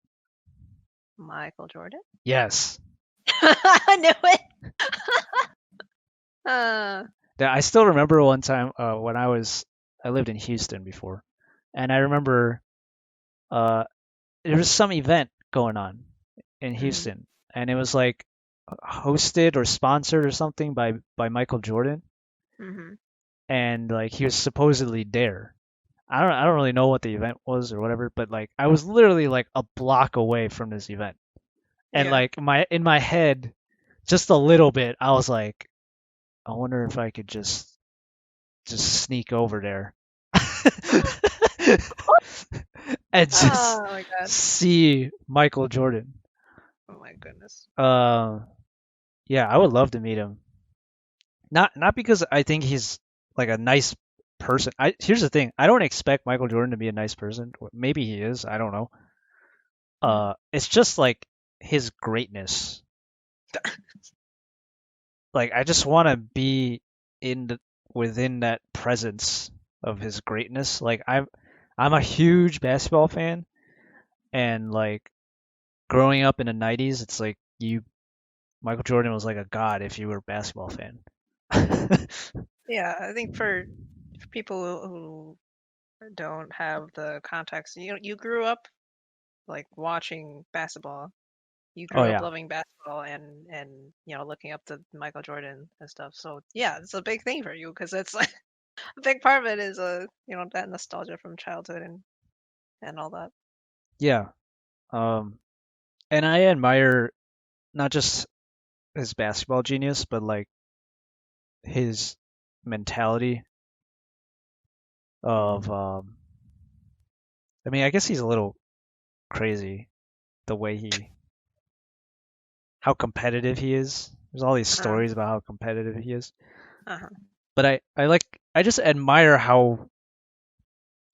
Michael Jordan. Yes. I knew it. Uh, I still remember one time when I lived in Houston before, and I remember uh, there was some event going on in mm, Houston, and it was like hosted or sponsored or something by Michael Jordan, hmm and like he was supposedly there. I don't really know what the event was or whatever, but like I was literally like a block away from this event, and yeah. like in my head, just a little bit, I was like, I wonder if I could just sneak over there and just Oh my god. see Michael Jordan. Oh my goodness. Uh, yeah, I would love to meet him. Not because I think he's like a nice person. Here's the thing. I don't expect Michael Jordan to be a nice person. Maybe he is. I don't know. Mm, It's just like his greatness. Like I just want to be in within that presence of his greatness. Like I'm a huge basketball fan, and like growing up in the 90s, it's like you Michael Jordan was like a god if you were a basketball fan. yeah, I think for people who don't have the context, you grew up like watching basketball. You Oh grew up yeah. loving basketball and looking up to Michael Jordan and stuff. So yeah, it's a big thing for you because it's like a big part of it is that nostalgia from childhood and all that. Yeah. Um, and I admire not just his basketball genius, but like his mentality of I mean, I guess he's a little crazy the way how competitive he is. There's all these Uh, stories about how competitive he is. uh-huh. But I just admire how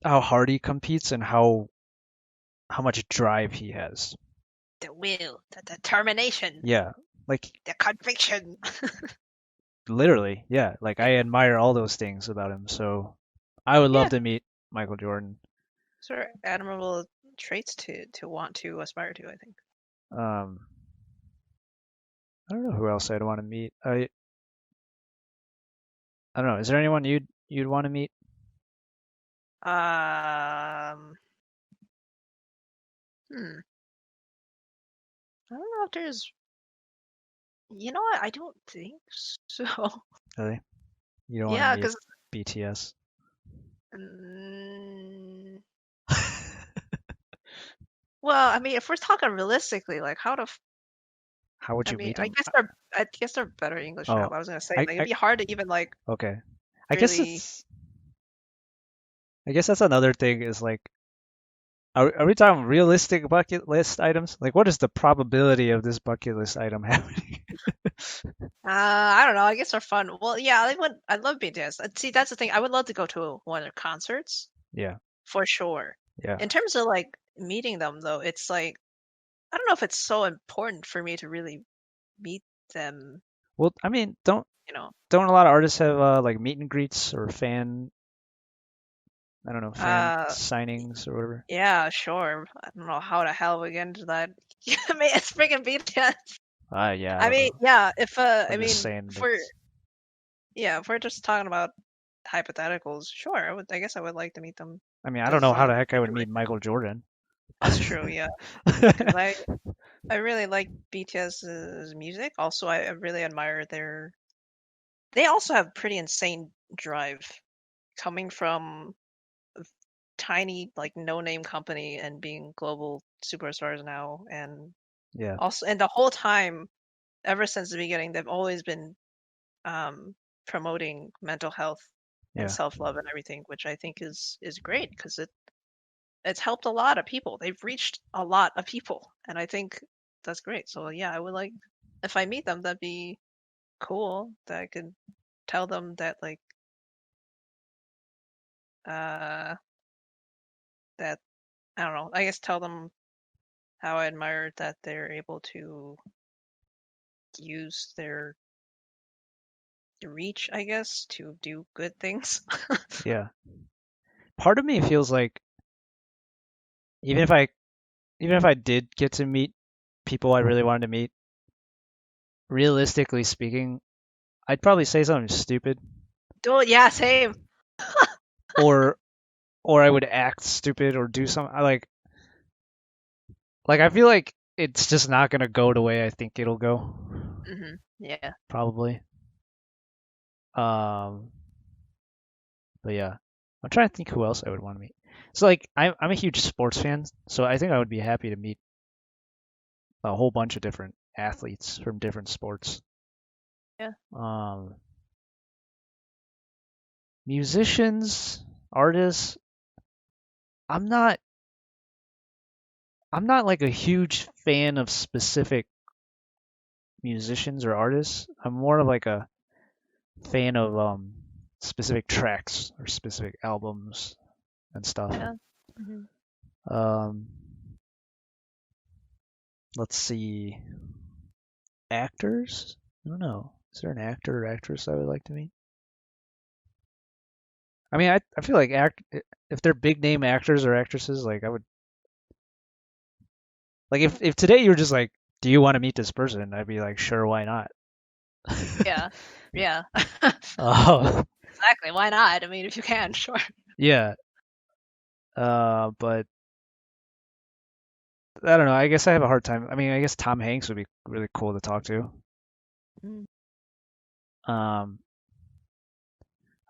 hard he competes and how much drive he has. The will, the determination, Yeah. Like the conviction. literally, yeah. Like Yeah, I admire all those things about him. So I would love yeah. to meet Michael Jordan. Sort of admirable traits to want to aspire to, I think. Um I don't know who else I'd want to meet. I don't know. Is there anyone you'd want to meet? Um, hmm. I don't know if there's. You know what? I don't think so. Really? You don't want to Yeah, meet because BTS? mm, well, I mean, if we're talking realistically, like how to, How would I you mean, meet him? I guess they're better English now. Oh, But I was gonna say I, like it'd I be hard to even like okay. I guess really. it's I guess that's another thing is like are we talking realistic bucket list items? Like what is the probability of this bucket list item happening? I don't know. I guess they're fun. Well, yeah, I would. I love BTS. See, that's the thing. I would love to go to one of their concerts Yeah. for sure. Yeah. In terms of like meeting them, though, it's like I don't know if it's so important for me to really meet them. Well, I mean, You know, don't a lot of artists have like meet and greets or I don't know, fan uh, signings or whatever? yeah, sure. I don't know how the hell we get into that. I mean, it's freaking BTS. Yeah, I I don't mean, know. yeah. I I'm just mean, saying if we're that's yeah, if we're just talking about hypotheticals, sure. I guess I would like to meet them I mean, I don't because know how the heck I would meet Michael Jordan. that's true. Yeah, because I really like BTS's music. Also, I really admire their. They also have pretty insane drive coming from a tiny, like no name company and being global superstars now. And Yeah. also, and the whole time, ever since the beginning, they've always been um, promoting mental health and Yeah. self love and everything, which I think is great because it's helped a lot of people. They've reached a lot of people, and I think that's great. So yeah, I would like if I meet them, that'd be cool. That I could tell them that like uh that I don't know. I guess tell them how I admire that they're able to use their reach, I guess, to do good things. Yeah. Part of me feels like even if I even if I did get to meet people I really wanted to meet, realistically speaking, I'd probably say something stupid Oh yeah, same. or or I would act stupid or do something like I feel like it's just not gonna go the way I think it'll go. Yeah. Probably. Um, but yeah, I'm trying to think who else I would want to meet. So like I'm a huge sports fan, so I think I would be happy to meet a whole bunch of different athletes from different sports. Yeah. Um, musicians, artists. I'm not I'm not like a huge fan of specific musicians or artists. I'm more of like a fan of specific tracks or specific albums and stuff. Yeah. hmm Um, let's see, actors. I don't know. Is there an actor or actress I would like to meet? I mean, I feel like if they're big name actors or actresses, like I would like if today you were just like, do you want to meet this person? I'd be like, sure, why not? Yeah. Yeah. Oh, Exactly. Why not? I mean, if you can, sure. yeah. But I don't know. I guess I have a hard time. I mean, I guess Tom Hanks would be really cool to talk to. Mm. Um,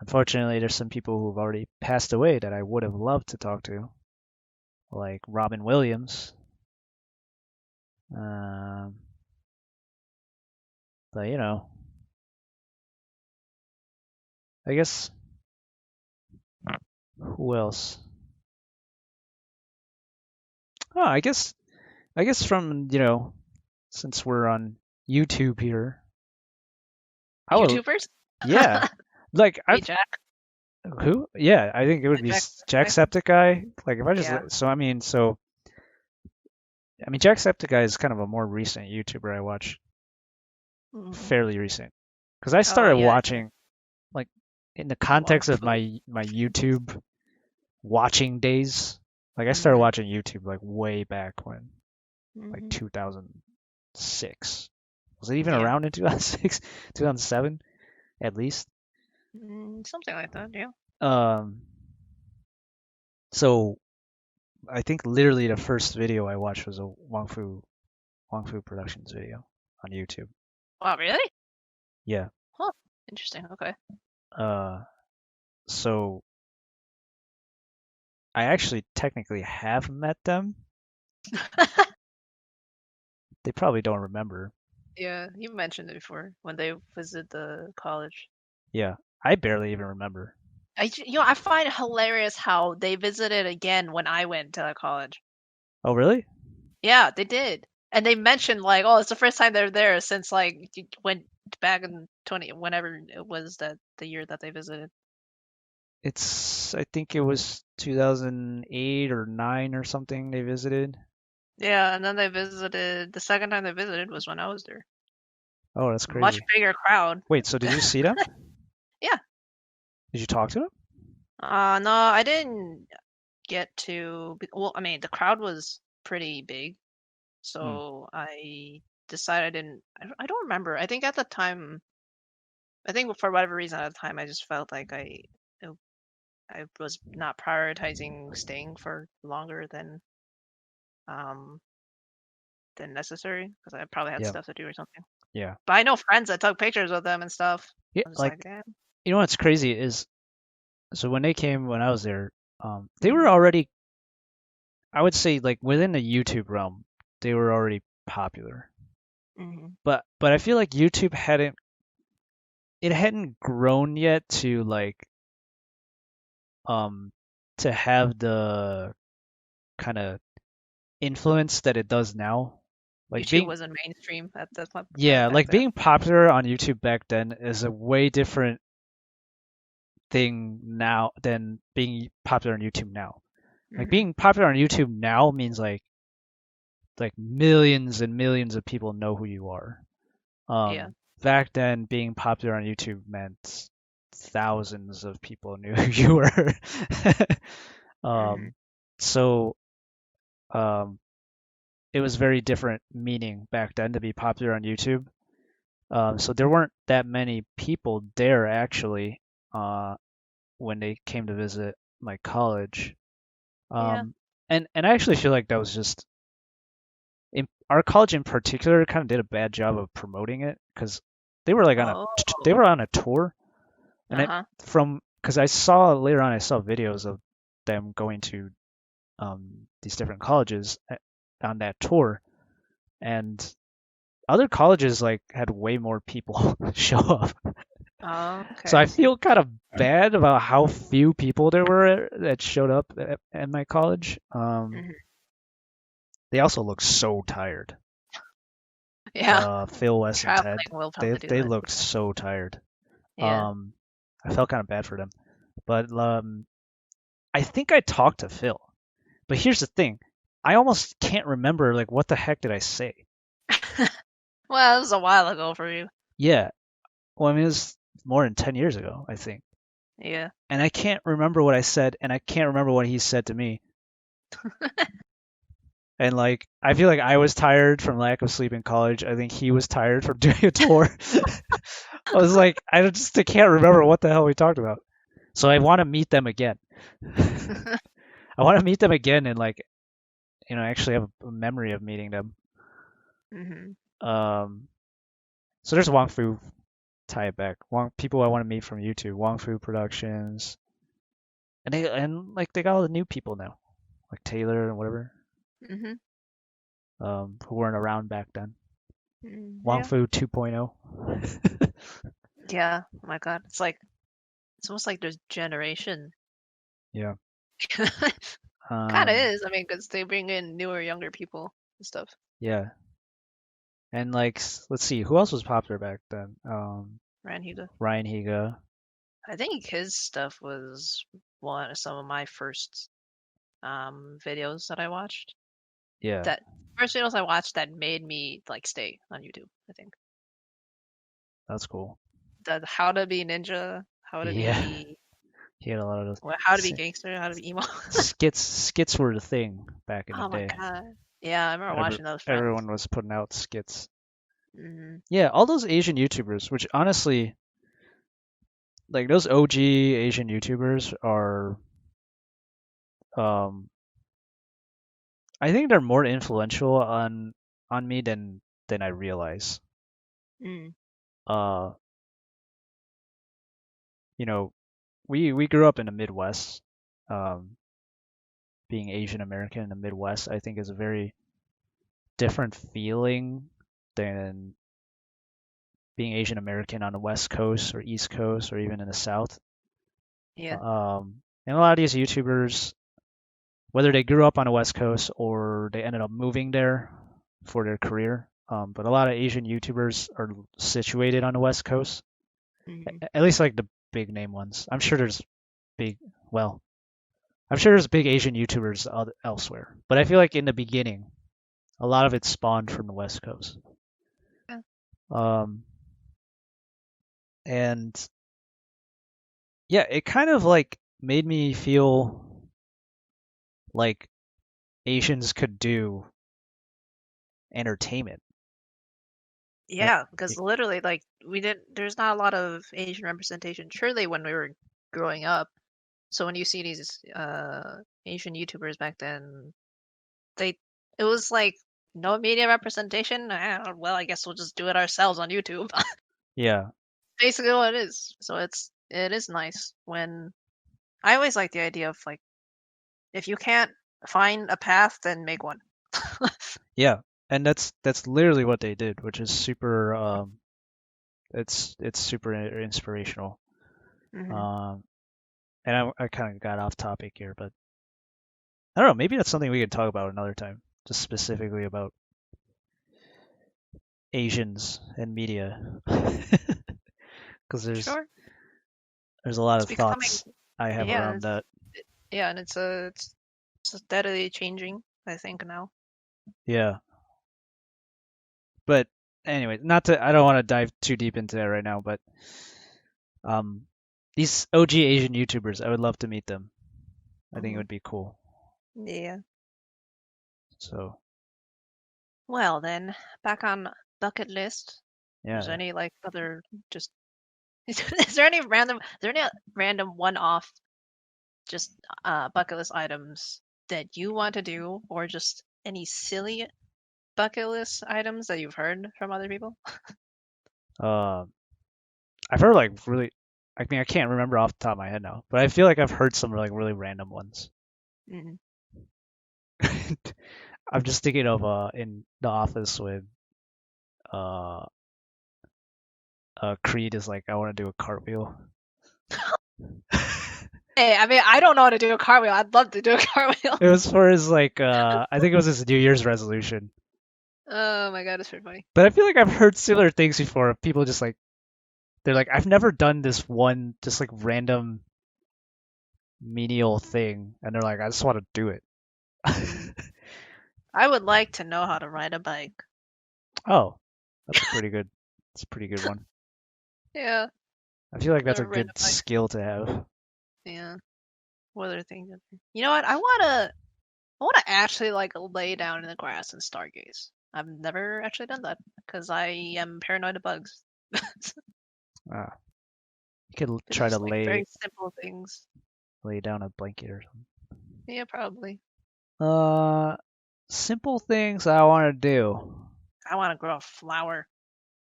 unfortunately, there's some people who've already passed away that I would have loved to talk to. like Robin Williams. Um, but I guess who else? Oh, I guess from since we're on YouTube here, I would YouTubers? yeah, like Me, I've Jack. who yeah I think it would be Jack. Jacksepticeye. Like if I just Yeah. Jacksepticeye is kind of a more recent YouTuber I watch, Hmm. fairly recent, because I Oh started yeah, watching like in the Wong context of Fu. my YouTube watching days. Like I started Hmm. watching YouTube like way back when, like Hmm. 2006. Was it even Yeah. around in 2006, 2007 at least? Something like that. Yeah. Um, so I think literally the first video I watched was a Wong Fu Productions video on YouTube. Wow, really? Yeah. Huh. Interesting. Okay. Uh, so I actually technically have met them. They probably don't remember. Yeah, you mentioned it before when they visit the college. Yeah, I barely even remember. I find it hilarious how they visited again when I went to that college. Oh, really? Yeah, they did. And they mentioned like, oh, it's the first time they're there since like went back in 20 whenever it was that the year that they visited. I think it was 2008 or 9 or something they visited. Yeah, and then they visited the second time they visited was when I was there. Oh, that's Much crazy. bigger crowd. Wait, so did you see them? Yeah. Did you talk to them? No, I didn't get to. Well, I mean, the crowd was pretty big, Hmm. so I decided I didn't. I don't remember. I think at the time, I think for whatever reason at the time, I just felt like I was not prioritizing staying for longer um than necessary because I probably had Yeah. stuff to do or something. Yeah. But I know friends that took pictures with them and stuff. Yeah. I'm just like, Like, yeah. what's crazy is, so when they came when I was there, they were Hmm. already, I would say, like within the YouTube realm, they were already popular. Hmm. But I feel like YouTube hadn't grown yet to um to have the kind of influence that it does now. Like YouTube being wasn't mainstream at the Yeah, back like then. being popular on YouTube back then is a way different thing now than being popular on YouTube now. Like Hmm. being popular on YouTube now means like millions and millions of people know who you are. Yeah. Back then, being popular on YouTube meant thousands of people knew who you were. Hmm. um, so um, it was very different meaning back then to be popular on YouTube. So there weren't that many people there actually when they came to visit my college. Yeah. Um, and I actually feel like that was just our college in particular kind of did a bad job of promoting it because they were like they Oh. were on a tour, and Uh-huh. because I saw later on I saw videos of them going to these different colleges on that tour, and other colleges like had way more people show up. Oh, So okay. I feel kind of bad about how few people there were that showed up at my college. Hmm. They also look so tired. Yeah. Phil, Wes, and Traveling Ted, will they probably do they that. looked so tired. Yeah. Um, I felt kind of bad for them, but I think I talked to Phil. But here's the thing, I almost can't remember like what the heck did I say. Well, it was a while ago for you. Yeah, well, I mean it was more than 10 years ago, I think, Yeah. and I can't remember what I said, and I can't remember what he said to me. And like I feel like I was tired from lack of sleep in college. I think he was tired from doing a tour. I was like, I can't remember what the hell we talked about. So I want to meet them again. I want to meet them again and like actually have a memory of meeting them. Hmm. Um, so there's Wong Fu, tie it back. People I want to meet from YouTube, Wong Fu Productions, and like they got all the new people now. like Taylor and whatever, Mm-hmm. who weren't around back then. Wong Yeah. Fu 2.0. Yeah. Oh my God. It's almost like there's generation. Yeah. Kind of Um, is. I mean, because they bring in newer, younger people and stuff. yeah. And like, let's see, who else was popular back then? Ran Hugo. Ryan Higa. I think his stuff was one of some of my first videos that I watched. Yeah, That first videos I watched that made me like stay on YouTube. I think that's cool. the how to be ninja, how to Yeah, be he had a lot of those. how to be gangster, how to be emo. Skits were the thing back in the Oh my day. God. Yeah, I remember watching those friends. Everyone was putting out skits. Hmm. Yeah, all those Asian YouTubers, which honestly, like those OG Asian YouTubers are, um, I think they're more influential on me than I realize. Mm. Uh, you know, we grew up in the Midwest. Um, being Asian American in the Midwest, I think is a very different feeling than being Asian American on the West Coast or East Coast or even in the South. Yeah. And a lot of these YouTubers, whether they grew up on the West Coast or they ended up moving there for their career, but a lot of Asian YouTubers are situated on the West Coast, Mm. at least like the big name ones. I'm sure there's big, well, I'm sure there's big Asian YouTubers elsewhere, but I feel like in the beginning, a lot of it spawned from the West Coast. Yeah. Um, and yeah, it kind of like made me feel like Asians could do entertainment. Eh, Yeah, because y- literally, like, we didn't, there's not a lot of Asian representation, surely when we were growing up. So when you see these Asian YouTubers back then, they, it was like no media representation. Well, I guess we'll just do it ourselves on YouTube. Yeah, Basically what it is. So it is nice when I always like the idea of like if you can't find a path, then make one. yeah, and that's literally what they did, which is super. It's super inspirational. Hmm. Um, and I kind of got off topic here, but I don't know. Maybe that's something we could talk about another time, just specifically about Asians and media, because Sure. there's a lot It's of becoming thoughts I have yeah, around that. yeah, and it's steadily changing, I think now. Yeah, but anyway, not to. I don't want to dive too deep into that right now, but um, these OG Asian YouTubers, I would love to meet them. I think it Hmm. would be cool. Yeah. So Well then, back on bucket list. There's yeah, any like other just is there any random one-off just bucket list items that you want to do or just any silly bucket list items that you've heard from other people? uh, I've heard like really. I mean, I can't remember off the top of my head now, but I feel like I've heard some like really random ones. Hmm. I'm just thinking of in the office with uh Creed is like I want to do a cartwheel. Hey, I mean, I don't know how to do a cartwheel. I'd love to do a cartwheel. It was for his like I think it was his New Year's resolution. Oh my god, it's pretty funny. But I feel like I've heard similar things before. Of people just like they're like I've never done this one just like random menial thing, and they're like I just want to do it. Mm. I would like to know how to ride a bike. Oh, that's a pretty good. That's a pretty good one. Yeah, I feel like that's a never ridden good a bike. skill to have. Yeah. What other things? You know what? I wanna actually like lay down in the grass and stargaze. I've never actually done that because I am paranoid of bugs. Ah, you could It's try to just like very simple things. lay down a blanket or something. Yeah, probably. Uh, simple things I want to do. I want to grow a flower.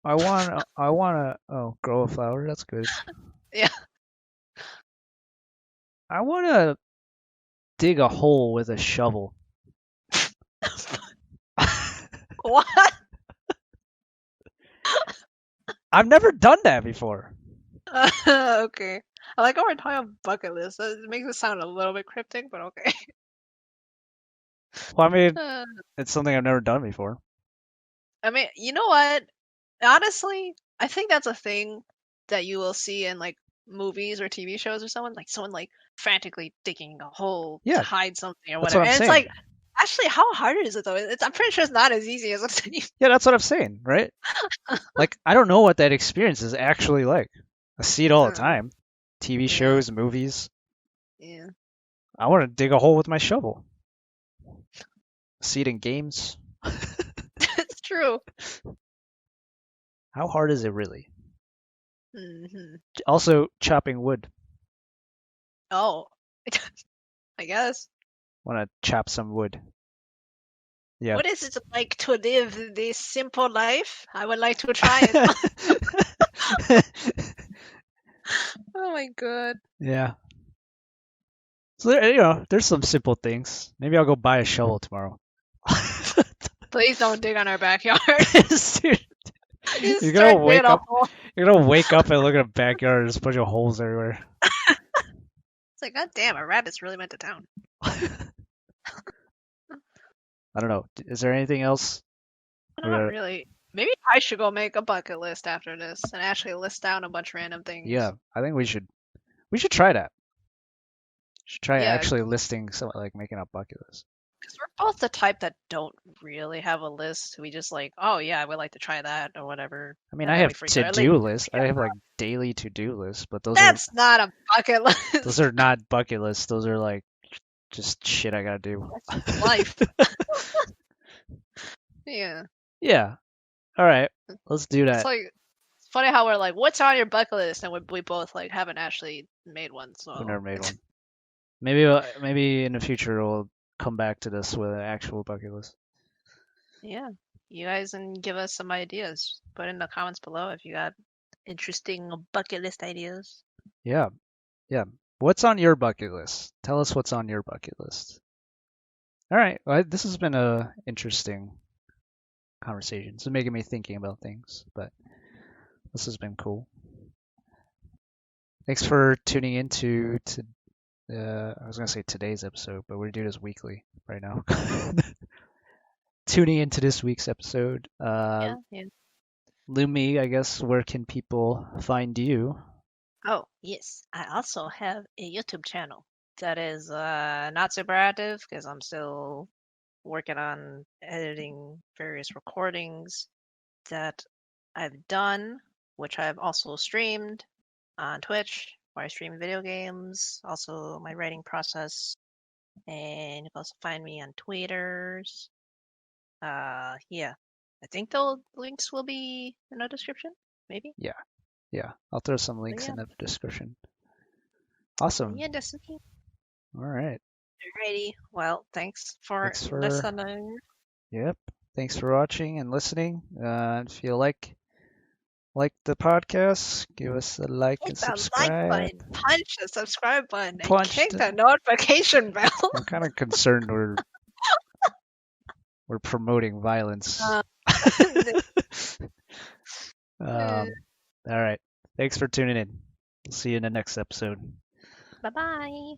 I want to grow a flower. That's good. Yeah. I want to dig a hole with a shovel. What? I've never done that before. Okay. I like how we're talking about bucket list. It makes it sound a little bit cryptic, but okay. Well, I mean, Uh, it's something I've never done before. I mean, you know what? Honestly, I think that's a thing that you will see in like movies or TV shows or someone like frantically digging a hole to Yeah, hide something or that's what whatever. I'm And it's saying. like, actually, how hard is it though? I'm pretty sure it's not as easy as it seems. Yeah, that's what I'm saying, right? Like, I don't know what that experience is actually like. I see it all the Uh, time. TV yeah, shows, movies. yeah, I want to dig a hole with my shovel. See it in games. it's true. How hard is it really? Hmm. Also, chopping wood. Oh, I guess. Want to chop some wood. Yeah. What is it like to live this simple life? I would like to try it. Oh my god. Yeah. So there, there's some simple things. Maybe I'll go buy a shovel tomorrow. Please don't dig on our backyard. Dude, You you're gonna start digging wake a up. hole. You're gonna wake up and look at a backyard. There's a bunch of holes everywhere. It's like, god damn, a rabbit's really went to town. I don't know. Is there anything else? Not really. Maybe I should go make a bucket list after this and actually list down a bunch of random Yeah, things. I think we should. We should try that. Should try Yeah, actually listing some like making a bucket list. because we're both the type that don't really have a list. We just like, oh yeah, I would like to try that or whatever, I mean, and I then we have forget. Or like, to-do lists. I forget have about like daily to-do lists, but it. That's not a bucket those list. are not bucket lists. Those are like just shit I gotta do. That's just life. Yeah, Yeah. All right. Let's do it's that. like it's funny how we're like, what's on your bucket list, and we both like haven't actually made one. We So never made one. Maybe in the future we'll come back to this with an actual bucket list. yeah, you guys can give us some ideas. Put in the comments below if you got interesting bucket list ideas. Yeah. Yeah. What's on your bucket list? Tell us what's on your bucket list. All right. Well, this has been a interesting conversation. It's making me thinking about things, but this has been cool. Thanks for tuning in to I was gonna say today's episode, but we're doing this weekly right now. Tuning into this week's episode. Yeah, yeah. Lunmie, I guess, where can people find you? Oh, yes. I also have a YouTube channel that is not super active because I'm still working on editing various recordings that I've done, which I've also streamed on Twitch, where I stream video games, also my writing process, and you can also find me on Twitters. Yeah. I think the links will be in the description, maybe. Yeah, yeah. I'll throw some But links yeah, in the description. Awesome. yeah, that's okay. All right. Alrighty. Well, thanks for Thanks for listening. Yep. Thanks for watching and listening. If you like the podcast, give us a like Hit and the like subscribe. button, punch the subscribe button, and Punched kick it. the notification bell. I'm kind of concerned we're promoting violence. Uh, All right. Thanks for tuning in. We'll see you in the next episode. Bye bye.